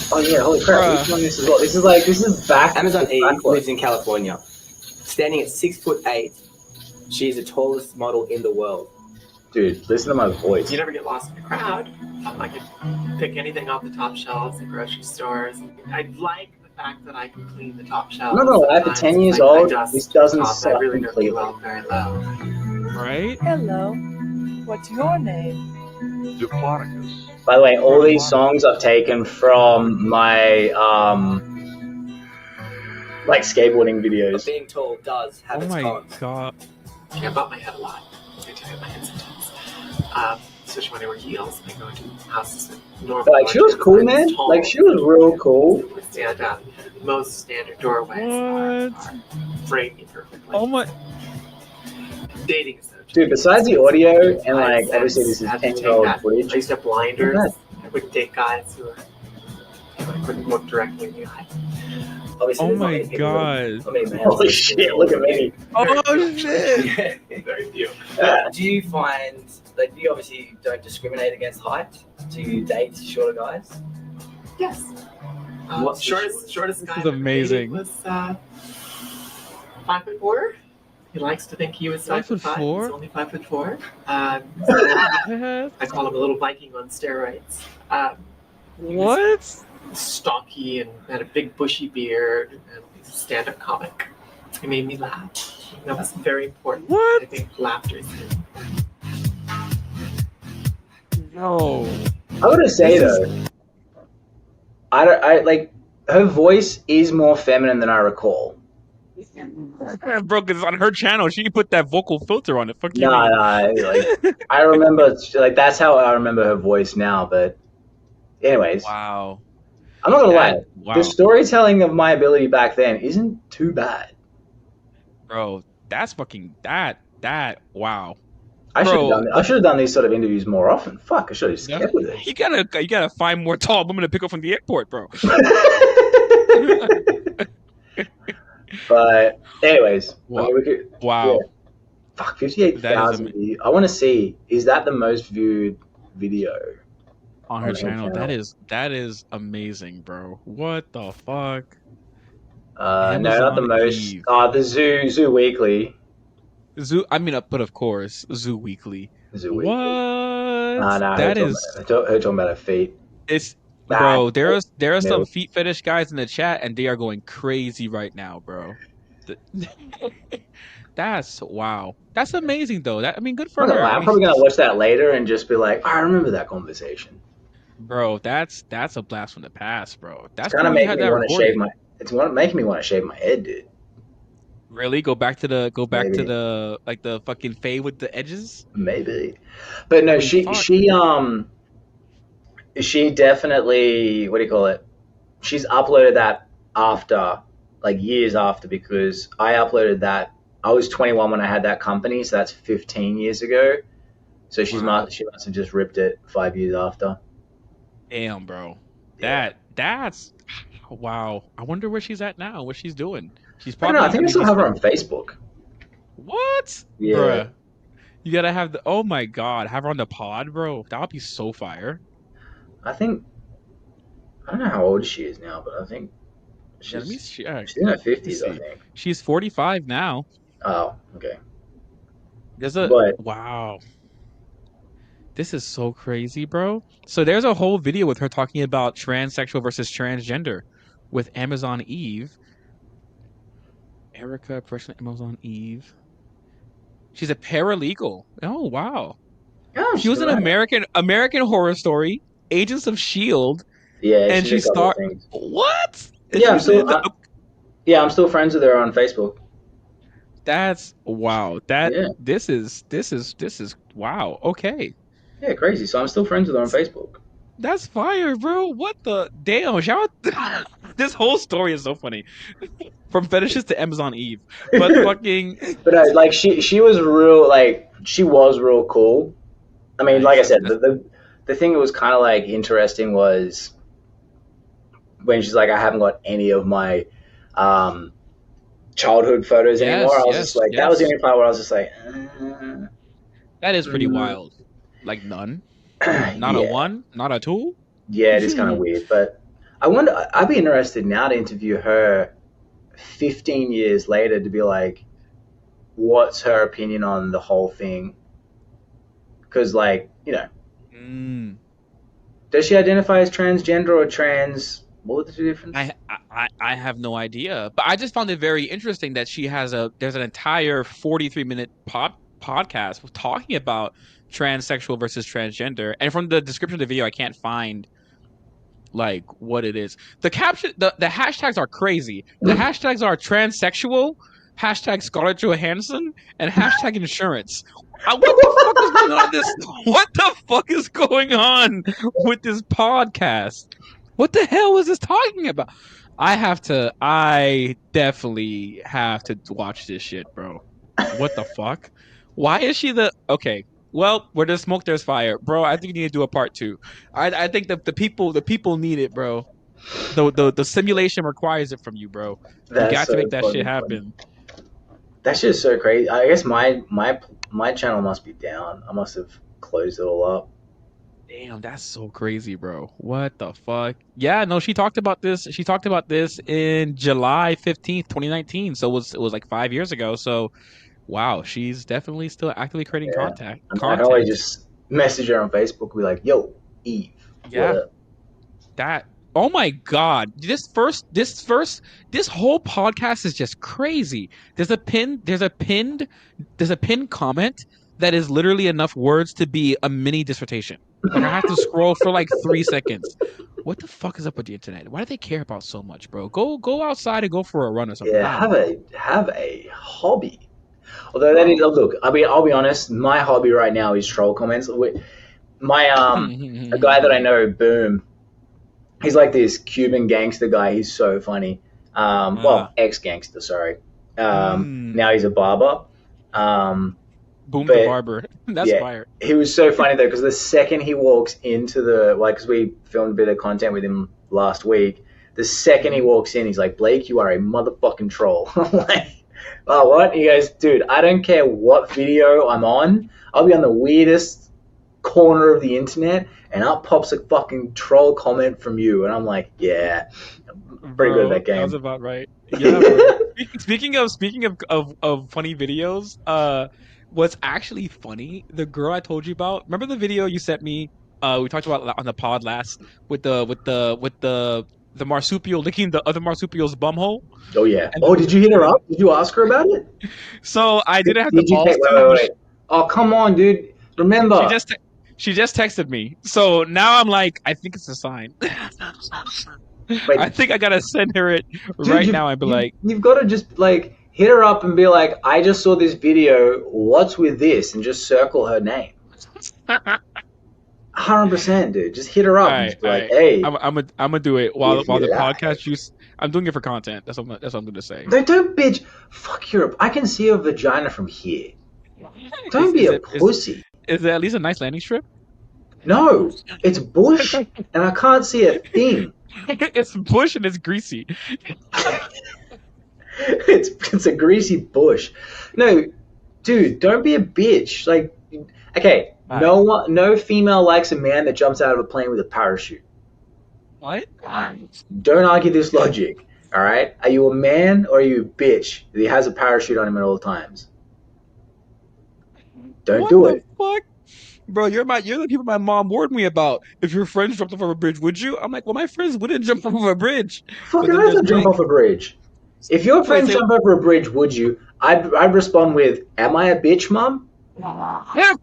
Oh yeah, holy crap! Bruh. We've done this as well. This is back. Amazon E backward. lives in California. Standing at 6'8", she is the tallest model in the world. Dude, listen to my voice. You never get lost in the crowd. I could pick anything off the top shelves in grocery stores. I like the fact that I can clean the top shelves. I'm not gonna lie, for 10 years old, this doesn't suck I really don't do completely. well very low. Right? Hello. What's your name? Diplodocus. By the way, all these songs I've taken from my like skateboarding But videos. being tall does have Oh its my cons. God. I butt my head a lot. I do hit my head sometimes. Especially when I wear heels. I go into houses with normal. Like she was cool, man. Like she was real cool. Stand up. Most standard doorways are framing perfectly. Oh my. Dating is so Dude, besides the audio and like obviously this is 10-year-old I footage. used to have blinders. Not I wouldn't date guys who I couldn't look directly in the eye. Obviously, Oh there's not my many people- God. not many males Holy that- shit! Look at me. Oh shit. Very few. Do you find like you obviously don't discriminate against height? Do you date shorter guys? Yes. What's the Shortest This guy is I ever amazing. dated was 5'4". He likes to think he was 5'5". 5'4"? He's only 5'4". What? I call him a little Viking on steroids. What? Stocky and had a big bushy beard and he's a stand-up comic. He made me laugh. That was very important. What? I think laughter is No. I gotta say though, I like her voice is more feminine than I recall. Bro, because on her channel, she put that vocal filter on it. Fuck you. Nah, like I remember, like that's how I remember her voice now. But, anyways, Wow. I'm not gonna lie. Wow. The storytelling of my ability back then isn't too bad. Bro, that's fucking that. Wow. I should Bro. have done these sort of interviews more often. Fuck, I should have just Yeah. kept with it. You gotta find more tall women to pick up from the airport, bro. But anyways, Wow. I mean, we could, Wow. yeah. Fuck, 58,000 That views. I want to see, is that the most viewed video? On her channel. That is amazing, bro. What the fuck? No, not the Amazon most. Eve. The Zoo Weekly. But of course, Zoo Weekly. Zoo Weekly. What? Nah, That her is talking about her feet. it's Nah, bro. There are some no. feet fetish guys in the chat, and they are going crazy right now, bro. That's wow. That's amazing though. Good for her. I'm probably gonna watch that later and just be like, I remember that conversation. Bro, that's a blast from the past, bro. That's It's kind of when we making had me that want to recorded. shave my. It's making me want to shave my head, dude. Really? Go back to Maybe. the fucking fade with the edges? Maybe, but no, I mean, fuck. she definitely, what do you call it? She's uploaded that after, like years after, because I uploaded that. I was 21 when I had that company, so that's 15 years ago. So she must have just ripped it 5 years after. Damn, bro. Yeah. That's Wow. I wonder where she's at now. What she's doing. She's I don't know. I probably. I think I mean, still she's have her on Facebook. what, Yeah, bruh? You gotta have the. Oh my god, have her on the pod, bro. That would be so fire. I think I don't know how old she is now, but I think Yeah, let me she's check. she's in her Let me 50s. I see. think. She's 45 now. Oh, okay. There's a But wow. This is so crazy, bro. So there's a whole video with her talking about transsexual versus transgender with Amazon Eve. Erica, person Amazon Eve. She's a paralegal. Oh wow. oh, She she's was been an around. American Horror Story, Agents of Shield, Yeah, and she did she a couple of start things. what? And Yeah, she I'm was in still the yeah, I'm still friends with her on Facebook. that's wow. That Yeah, this is wow. Okay. yeah, crazy. So I'm still friends with her on Facebook. That's fire, bro. What the damn? Shout out this whole story is so funny. From fetishes to Amazon Eve. But fucking But like she was real like she was real cool. I mean, like nice. I said, That's the thing that was kind of like interesting was when she's like, I haven't got any of my um, childhood photos anymore. I yes, was just yes, like, that was the yes. only part where I was just like, That is pretty mm, wild. Like none. Not a yeah, one, not a two. yeah, it is kind of weird. But I wonder, I'd be interested now to interview her 15 years later to be like, what's her opinion on the whole thing? Because, like, Mm. does she identify as transgender or trans? What was the difference? I have no idea. But I just found it very interesting that she has there's an entire 43-minute podcast talking about transsexual versus transgender. And from the description of the video, I can't find like what it is. The caption, the hashtags are crazy. The hashtags are transsexual, hashtag Scarlett Johansson, and hashtag insurance. What the fuck is going on this? What the fuck is going on with this podcast? What the hell is this talking about? I definitely have to watch this shit, bro. What the fuck? Why is she the okay? Well, where there's smoke, there's fire, bro. I think you need to do a part two. I think the people need it, bro. The simulation requires it from you, bro. You That's got to so make that shit fucking funny. happen. That's just so crazy. I guess my channel must be down. I must have closed it all up. Damn, that's so crazy, bro. What the fuck? Yeah, no, she talked about this. She talked about this in July 15th, 2019. So it was like 5 years ago. So wow, she's definitely still actively creating Yeah. contact I mean, I can always content. just message her on Facebook, be like, "Yo, Eve, what Yeah, up?" that oh my god. This whole podcast is just crazy. There's a pinned comment that is literally enough words to be a mini dissertation. Like I have to scroll for like 3 seconds. What the fuck is up with the internet? Why do they care about so much, bro? Go outside and go for a run or something. Yeah, I don't know, have a hobby. Although that is, bro. oh, look, I mean, I'll be honest. My hobby right now is troll comments. My a guy that I know, Boom. He's like this Cuban gangster guy. He's so funny. Ah, Ex gangster, sorry. mm, Now he's a barber. Um, boom the but barber. That's yeah, fire. he was so funny though because the second he walks into the like, because we filmed a bit of content with him last week. The second he Mhm. walks in, he's like, "Blake, you are a motherfucking troll." I'm like, "Oh, what?" He goes, "Dude, I don't care what video I'm on. I'll be on the weirdest corner of the internet, and up pops a fucking troll comment from you." And I'm like, "Yeah, I'm pretty good at Bro, that that was game." about right. Yeah, bro. Speaking of funny videos, what's actually funny, the girl I told you about, remember the video you sent me? We talked about on the pod last with the marsupial licking the other marsupial's bumhole, Oh yeah. and Oh, did you hit and her then up? Did you ask her about it? so I didn't have the Did you balls take? Wait, to, wait, but wait. Oh, come on, dude. she Remember, just te- she just texted me. So now I'm like, I think it's a sign. I wait, think I gotta send her it dude, right now and be like, you've got to just like hit her up and be like, I just saw this video. What's with this? And just circle her name. all 100%, dude. Just hit her up and right, just be all like, right. hey, I'm gonna do it if while you the like. podcast juice. I'm doing it for content. That's what I'm gonna say. Don't bitch. Fuck Europe. I can see your vagina from here. Is Don't be is a it is pussy. is it at least a nice landing strip? No, it's bush, and I can't see a thing. It's bush and it's greasy. It's a greasy bush. No, dude, don't be a bitch. Like, okay, Alright. no female likes a man that jumps out of a plane with a parachute. What? Don't argue this logic. All right, are you a man or are you a bitch that he has a parachute on him at all times? Don't What do the it. fuck? Bro, you're the people my mom warned me about. If your friends jumped off of a bridge, would you? I'm like, well, my friends wouldn't jump off of a bridge. But Fucking then I there's to jump Meg. off a bridge. If your Wait, friend say jumped over a bridge, would you? I'd respond with, "Am I a bitch, mom? yeah.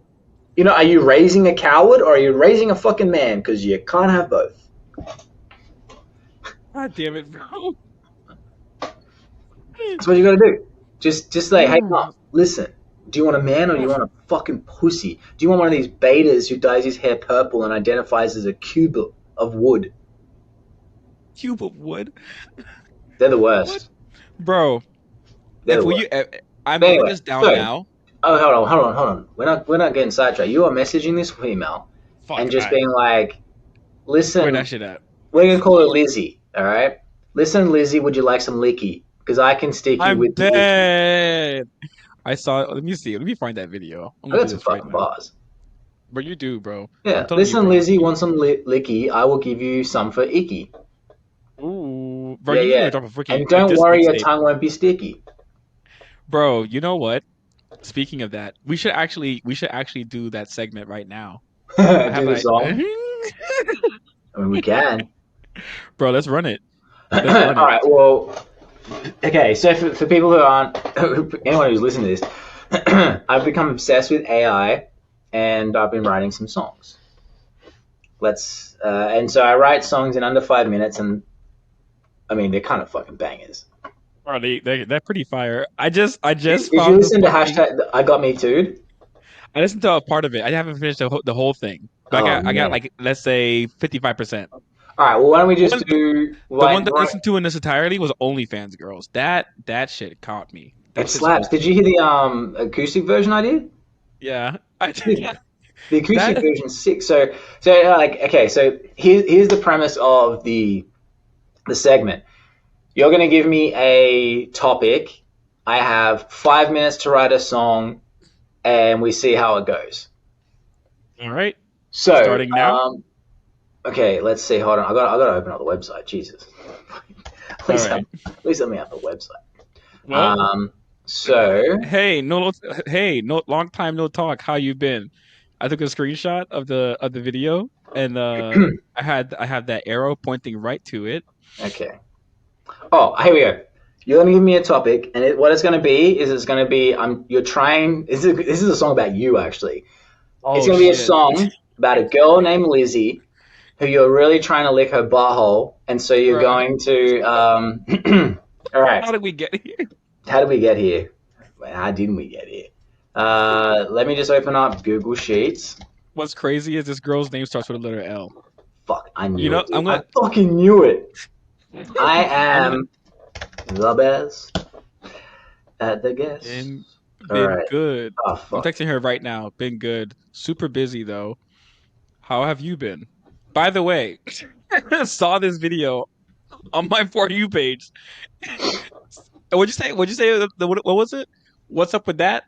You know, are you raising a coward or are you raising a fucking man? Because you can't have both." God damn it, bro. That's what you gotta do. Just like, hey, mom, listen. Do you want a man or do you want a fucking pussy? Do you want one of these betas who dyes his hair purple and identifies as a cube of wood? Cube of wood. They're the What, worst. bro? They're If the will worst. you? I'm But anyway, just down so now. oh, hold on. We're not getting sidetracked. You are messaging this female Fuck. and just Alright. being like, Where listen, that shit at? we're gonna call her Lizzie, all right? Listen, Lizzie, would you like some licky? Because I can stick you I'm with the icky. dead. I saw it. Let me see. Let me find that video. I'm I gonna got do some this right fucking now. bars. But you do, bro. I'm Yeah, telling you, listen, bro. Lizzie, want some licky? I will give you some for icky. Ooh, bro, Yeah, you need yeah. to drop a freaking And don't diss worry, your mixtape, tongue won't be sticky. bro. You know what? Speaking of that, we should actually do that segment right now. I have Do the like, song. I mean, we can. bro. Let's run it. All Let's run it. right. Well, okay. So for people who aren't, anyone who's listening to this, I've become obsessed with AI, and I've been writing some songs. And so I write songs in under 5 minutes, and I mean they're kind of fucking bangers. Bro, they're pretty fire. I just Did you found this listen to fucking. hashtag I got me too? I listened to a part of it. I haven't finished the whole thing, but Oh I got man. like let's say 55%. All right. Well, why don't we just One, do the like one that I listened to in this entirety was OnlyFans Girls. That shit caught me. That it shit's slaps. OP. Did you hear the acoustic version I did? Yeah, Dude, the acoustic that. version's sick. So like okay. So here's the premise of the segment. You're gonna give me a topic. I have 5 minutes to write a song, and we see how it goes. All right, So, starting now. okay, let's see. Hold on, I gotta open up the website. Jesus, All right. at least let me have the website. Well, So hey, no, long time no talk. How you been? I took a screenshot of the video, and I have that arrow pointing right to it. okay. Oh, here we go. You're gonna give me a topic, and what it's gonna be is it's gonna be you're trying. This is a song about you actually. It's Oh gonna be a shit! song about a girl named Lizzie who you're really trying to lick her butthole, and so you're Bro, going to. All right, how did we get here? how did we get here? How didn't we get here? Let me just open up Google Sheets. What's crazy is this girl's name starts with a letter L. Fuck, I You knew know, it, dude. I fucking knew it. I I'm gonna am the best at the guess. been All been right. good. Oh I'm fuck. texting her right now. Been good. Super busy though. How have you been? By the way, saw this video on my For You page. What'd you say? What'd you say? What was it? What's up with that?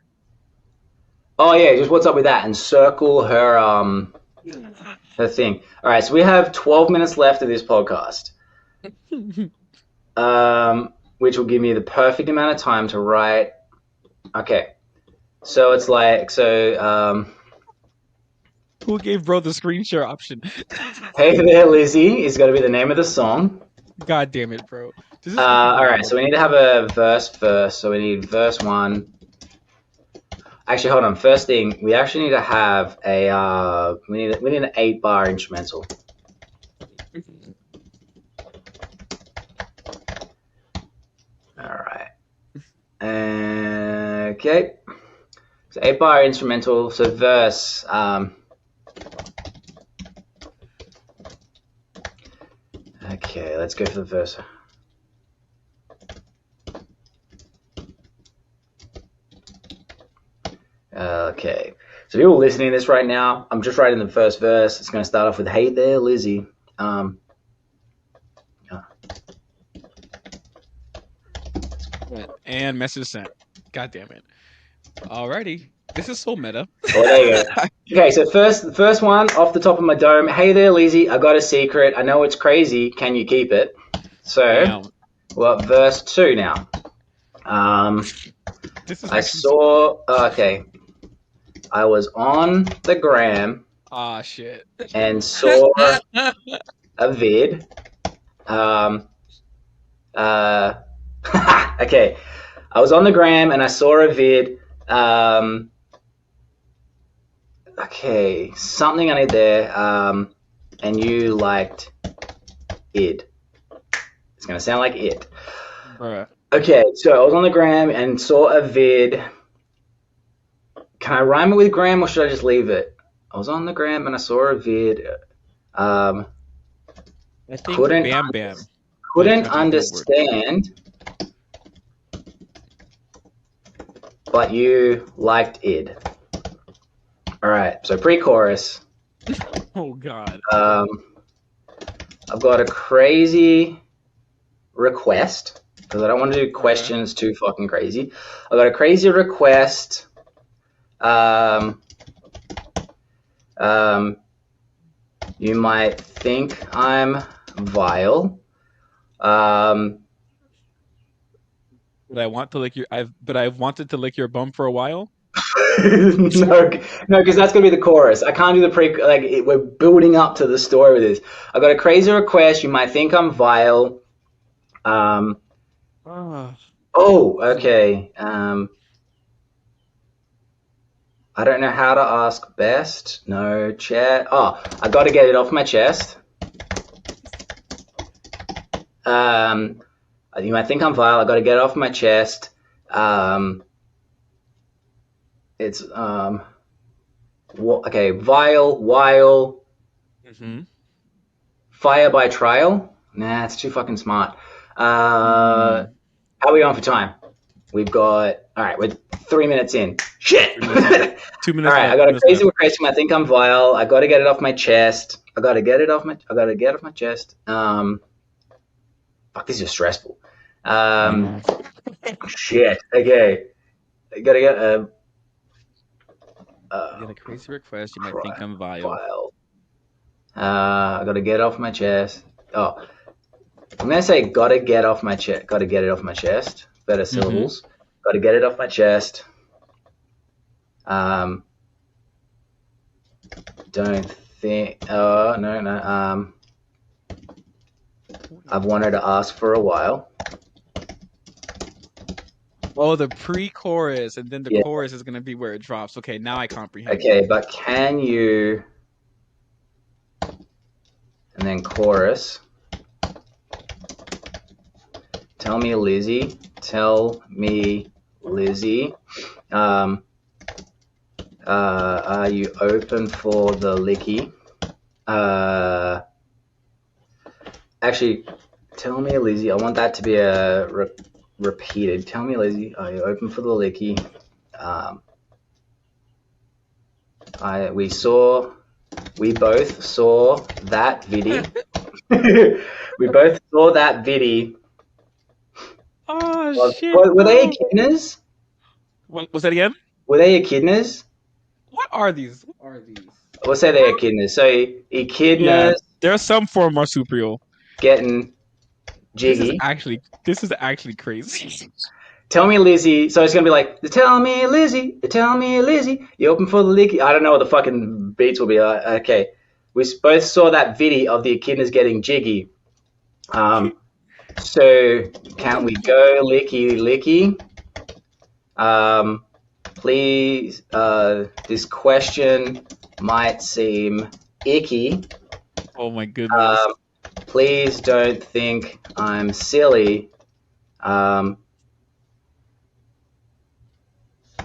Oh yeah, just what's up with that? And circle her thing. All right, so we have 12 minutes left of this podcast, which will give me the perfect amount of time to write. Okay, so it's like Who gave bro the screen share option? Hey there, Lizzie is going to be the name of the song. God damn it, bro. This is All right, so we need to have a verse first. So we need verse one. Actually, hold on. First thing, we actually need to have we need an 8-bar instrumental. All right. Okay. So 8-bar instrumental. So verse. Okay, let's go for the verse. Okay. So people listening to this right now, I'm just writing the first verse. It's going to start off with "Hey there, Lizzie." And message sent. God damn it. Alrighty. This is so meta. Oh, there you go. Okay, so first one off the top of my dome. Hey there, Lizzie. I got a secret. I know it's crazy. Can you keep it? So, Damn. well, verse 2 now. This is I actually saw. Okay, I was on the gram Ah, shit. and saw a vid. Okay, I was on the gram and I saw a vid. Okay, something I need there. And you liked it. It's gonna sound like it. Bruh. Okay, so I was on the gram and saw a vid. Can I rhyme it with gram or should I just leave it? I was on the gram and I saw a vid. I think Couldn't Bam Bam might couldn't be a good word. understand, but you liked it. All right, so pre-chorus. Oh god. I've got a crazy request because I don't want to do questions too fucking crazy. I've got a crazy request. You might think I'm vile. But I want to lick your I've wanted to lick your bum for a while. No, because that's gonna be the chorus. I can't do the pre. We're building up to the story with this. I've got a crazy request. You might think I'm vile. Ah. Oh, okay. I don't know how to ask best. No chat. Oh, I got to get it off my chest. You might think I'm vile. I got to get it off my chest. It's okay. Vile, while, fire by trial. Nah, it's too fucking smart. How are we on for time? We've got. All right, we're 3 minutes in. Shit. 2 minutes. All right, I got a crazy request. I think I'm vile. I got to get it off my chest. I got to get off my chest. Fuck, this is stressful. Shit. Okay. I gotta get You got a crazy request. You might think I'm vile. I gotta get off my chest. Oh, I'm gonna say gotta get off my chest. Gotta get it off my chest. Better syllables. Gotta get it off my chest. Don't think. Oh no. I've wanted to ask for a while. Oh, the pre-chorus, and then the chorus is gonna be where it drops. Okay, now I comprehend. Okay, but can you? And then chorus. Tell me, Lizzie. Tell me, Lizzie. Are you open for the licky? Actually, tell me, Lizzie. I want that to be a repeated. Tell me, Lizzie. Are you open for the licky? We both saw that video. We both saw that video. Oh shit! Were they echidnas? What was that again? Were they echidnas? What are these? We'll say they're echidnas. So echidnas. Yeah, there's some form marsupial getting jiggy. This is actually crazy. Tell me, Lizzie. So it's gonna be like, tell me, Lizzie. Tell me, Lizzie. You open for the licky? I don't know what the fucking beats will be. Okay, we both saw that video of the echidnas getting jiggy. So can we go licky? Please. This question might seem icky. Oh my goodness. Please don't think I'm silly.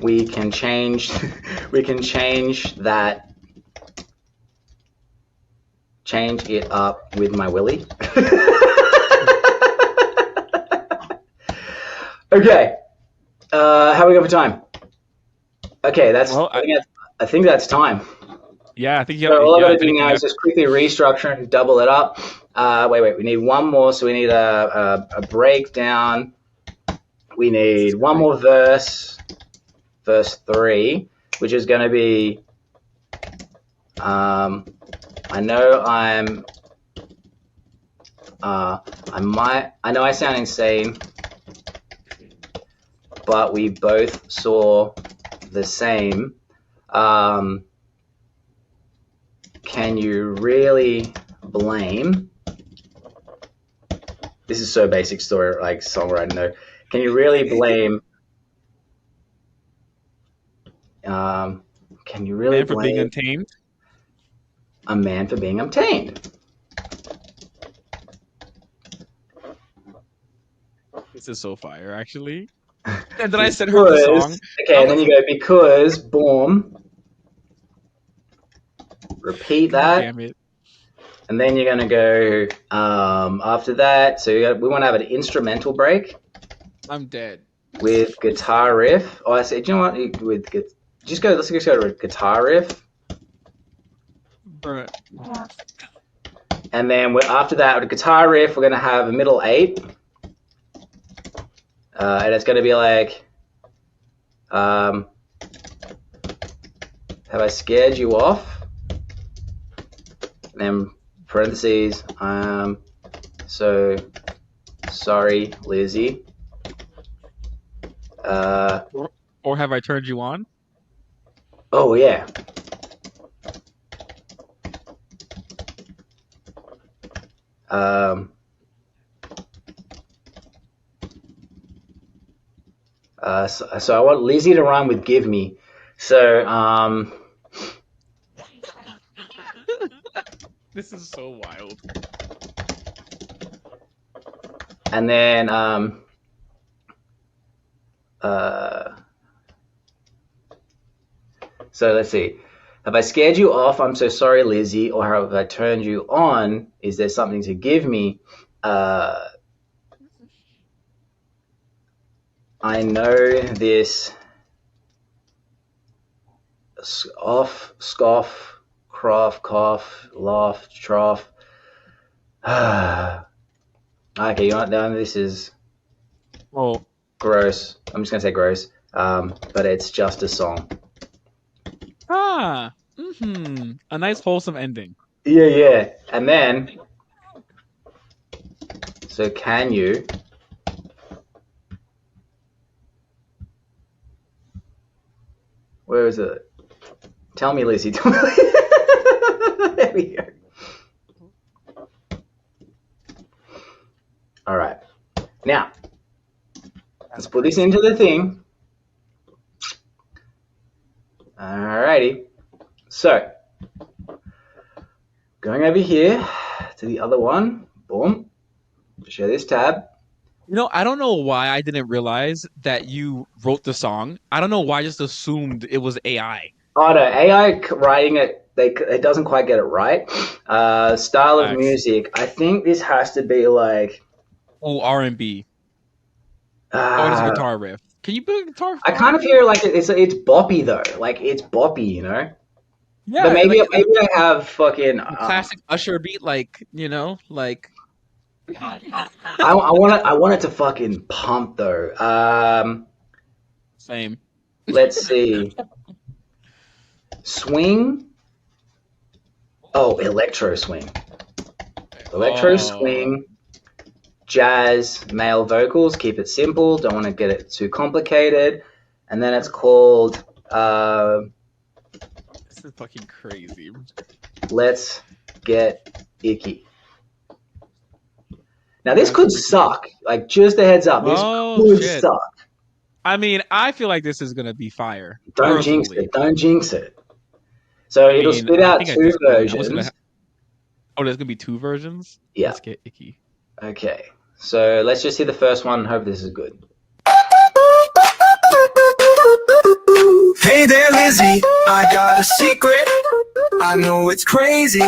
We can change that. Change it up with my willy. Okay. How are we going for time? Okay, that's. Well, I think that's time. Yeah, I think you have. So all I got to do now is just quickly restructure and double it up. Wait. We need one more. So we need a breakdown. we need one more verse 3, which is going to be, I know I sound insane, but we both saw the same. Can you really blame? This is so basic story, like songwriting though. Can you really blame? Can you really Man for being blame untamed? a man for being untamed? This is so fire, actually. And then I sent her the song. Okay, and then you go because boom. Repeat God that. damn it. And then you're gonna go after that. So we want to have an instrumental break I'm dead. with guitar riff. Oh, I said, you know what? Let's just go to a guitar riff, Bruh. and then after that with a guitar riff, we're gonna have a middle 8, and it's gonna be like, have I scared you off? And then parentheses, so sorry, Lizzie. Or have I turned you on? Oh yeah. So I want Lizzie to rhyme with "give me." So This is so wild. and then so let's see. Have I scared you off? I'm so sorry, Lizzie. Or have I turned you on? Is there something to give me? I know this. Off, scoff, croff, cough, laugh, trough. Okay, you know what? This is Oh, gross. I'm just gonna say gross. But it's just a song. a nice wholesome ending. Yeah. And then, so can you? Where is it? Tell me, Lizzie. Tell me. There we go. All right. Now, let's put this into the thing. Alrighty. So, going over here to the other one. Boom. Share this tab. You know, I don't know why I didn't realize that you wrote the song. I don't know why I just assumed it was AI. Oh no, AI writing it, it doesn't quite get it right. Style of Facts. music. I think this has to be like. Oh, R&B. Oh, it's a guitar riff. Can you put a guitar? I kind of hear like it's boppy though. Like it's boppy, you know. Yeah, But maybe like, I have fucking classic Usher beat, like, you know, like. I want it to fucking pump though. Same. Let's see. Swing. Oh, electro swing. Electro swing. Jazz, male vocals. Keep it simple. Don't want to get it too complicated. And then it's called. This is fucking crazy. Let's Get Icky. Now this could suck. Like just a heads up, this could suck. I mean, I feel like this is gonna be fire. Don't jinx it. Don't jinx it. So it'll spit out 2 versions. Oh, there's gonna be 2 versions? Yeah. Let's Get Icky. Okay. So let's just hear the first one. Hope this is good. Hey there, Lizzie. I got a secret. I know it's crazy.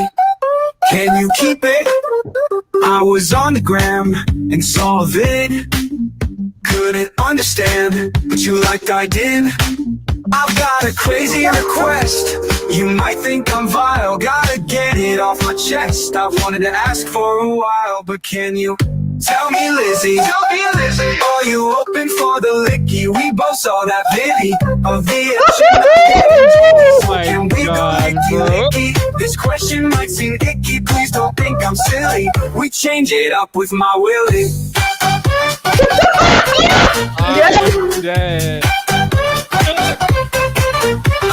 Can you keep it? I was on the gram and saw a vid. Couldn't understand, but you liked I did. I've got a crazy request. You might think I'm vile. Gotta get it off my chest. I've wanted to ask for a while, but can you Tell me, Lizzie, are you open for the licky? We both saw that video of the Oh my Can we God, go licky, bro. licky? This question might seem icky, please don't think I'm silly. We change it up with my Willie. I'm dead.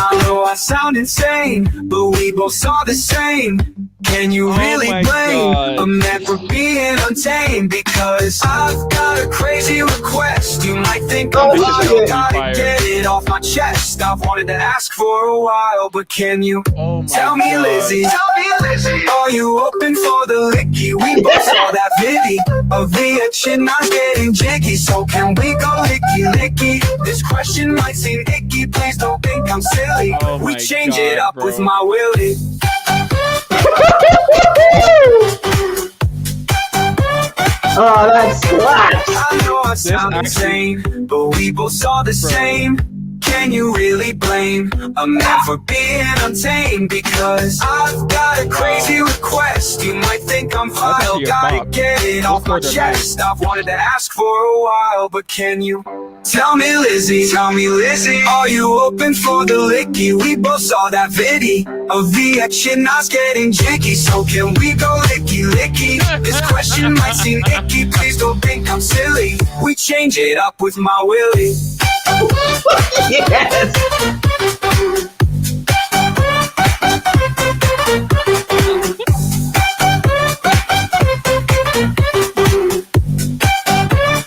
I know I sound insane, but we both saw the same. Can you Oh really my blame God. a man for being untamed? Because I've got a crazy request. You might think I'm Oh, wild, shit. gotta Fire. get it off my chest. I've wanted to ask for a while, but can you Oh my tell me, God. Lizzie? Are you open for the licky? We both saw that video of the chin not getting jiggy. So can we go licky, licky? This question might seem icky, please don't think I'm silly. Oh We my change God, it up bro. with my Willie. Oh, that slaps. I know I sound actually- insane, but we both saw the same. Can you really blame a man for being untamed? Because I've got a crazy request. You might think I'm vile, actually a gotta bop. get it Go off my for the chest. I've wanted to ask for a while, but can you tell me, Lizzie? Are you open for the licky? We both saw that video of the chin knots getting jiggy. So can we go licky, licky? This question might seem icky, please don't think I'm silly. We change it up with my Willie. Yes.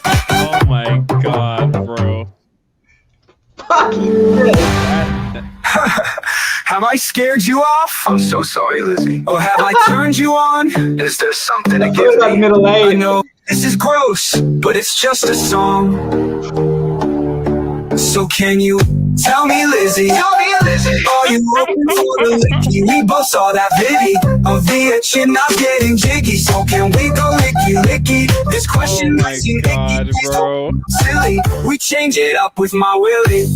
Oh my God, bro. Fuck you. Have I scared you off? I'm so sorry, Lizzie. Or have I turned you on? Is there something to I give feel like me? middle I age. know this is gross, but it's just a song. So can you tell me, Lizzie? Are you open for the licky? We both saw that video of the chin not getting jiggy. So can we go licky, licky? This question Oh my might seem God, icky, please don't bro. think I'm silly. We change it up with my Willie.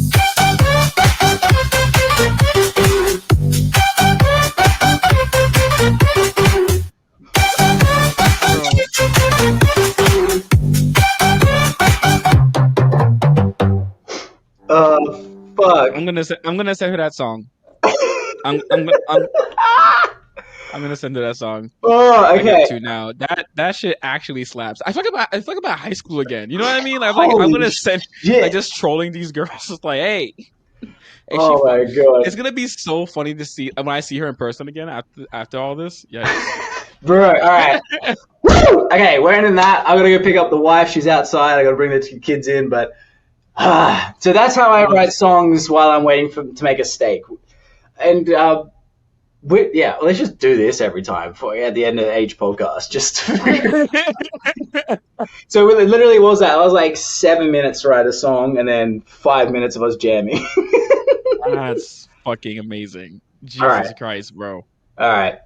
Fuck. I'm gonna send her that song. I'm gonna send her that song. Oh, I okay. get to now. That shit actually slaps. I feel like about high school again. You know what I mean? I'm Holy gonna send shit. like just trolling these girls. Just like, hey, Oh my god. it's gonna be so funny to see when I see her in person again after all this. Yeah. Bro, alright. Woo! Okay, we're ending that. I gotta go pick up the wife. She's outside. I gotta bring the two kids in, but so that's how I write songs while I'm waiting to make a steak. And let's just do this every time at the end of the Age podcast. Just so it literally was that. I was like 7 minutes to write a song, and then 5 minutes of us jamming. That's fucking amazing. Jesus Alright. Christ, bro. All right.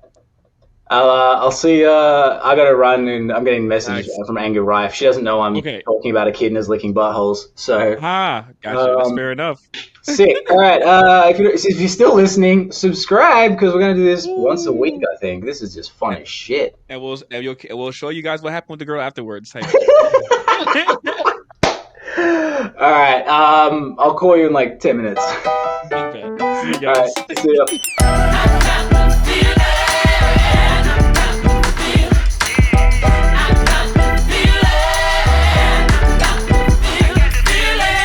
I'll see. I gotta run, and I'm getting messages Nice. from Angry Rife. She doesn't know I'm Okay. talking about echidnas licking buttholes. So Gotcha. That's Um, fair enough. sick. All right. If you're still listening, subscribe because we're gonna do this once a week. I think this is just fun as shit. And we'll show you guys what happened with the girl afterwards. Hey. All right. I'll call you in like 10 minutes. Okay. See you All guys. right. See ya.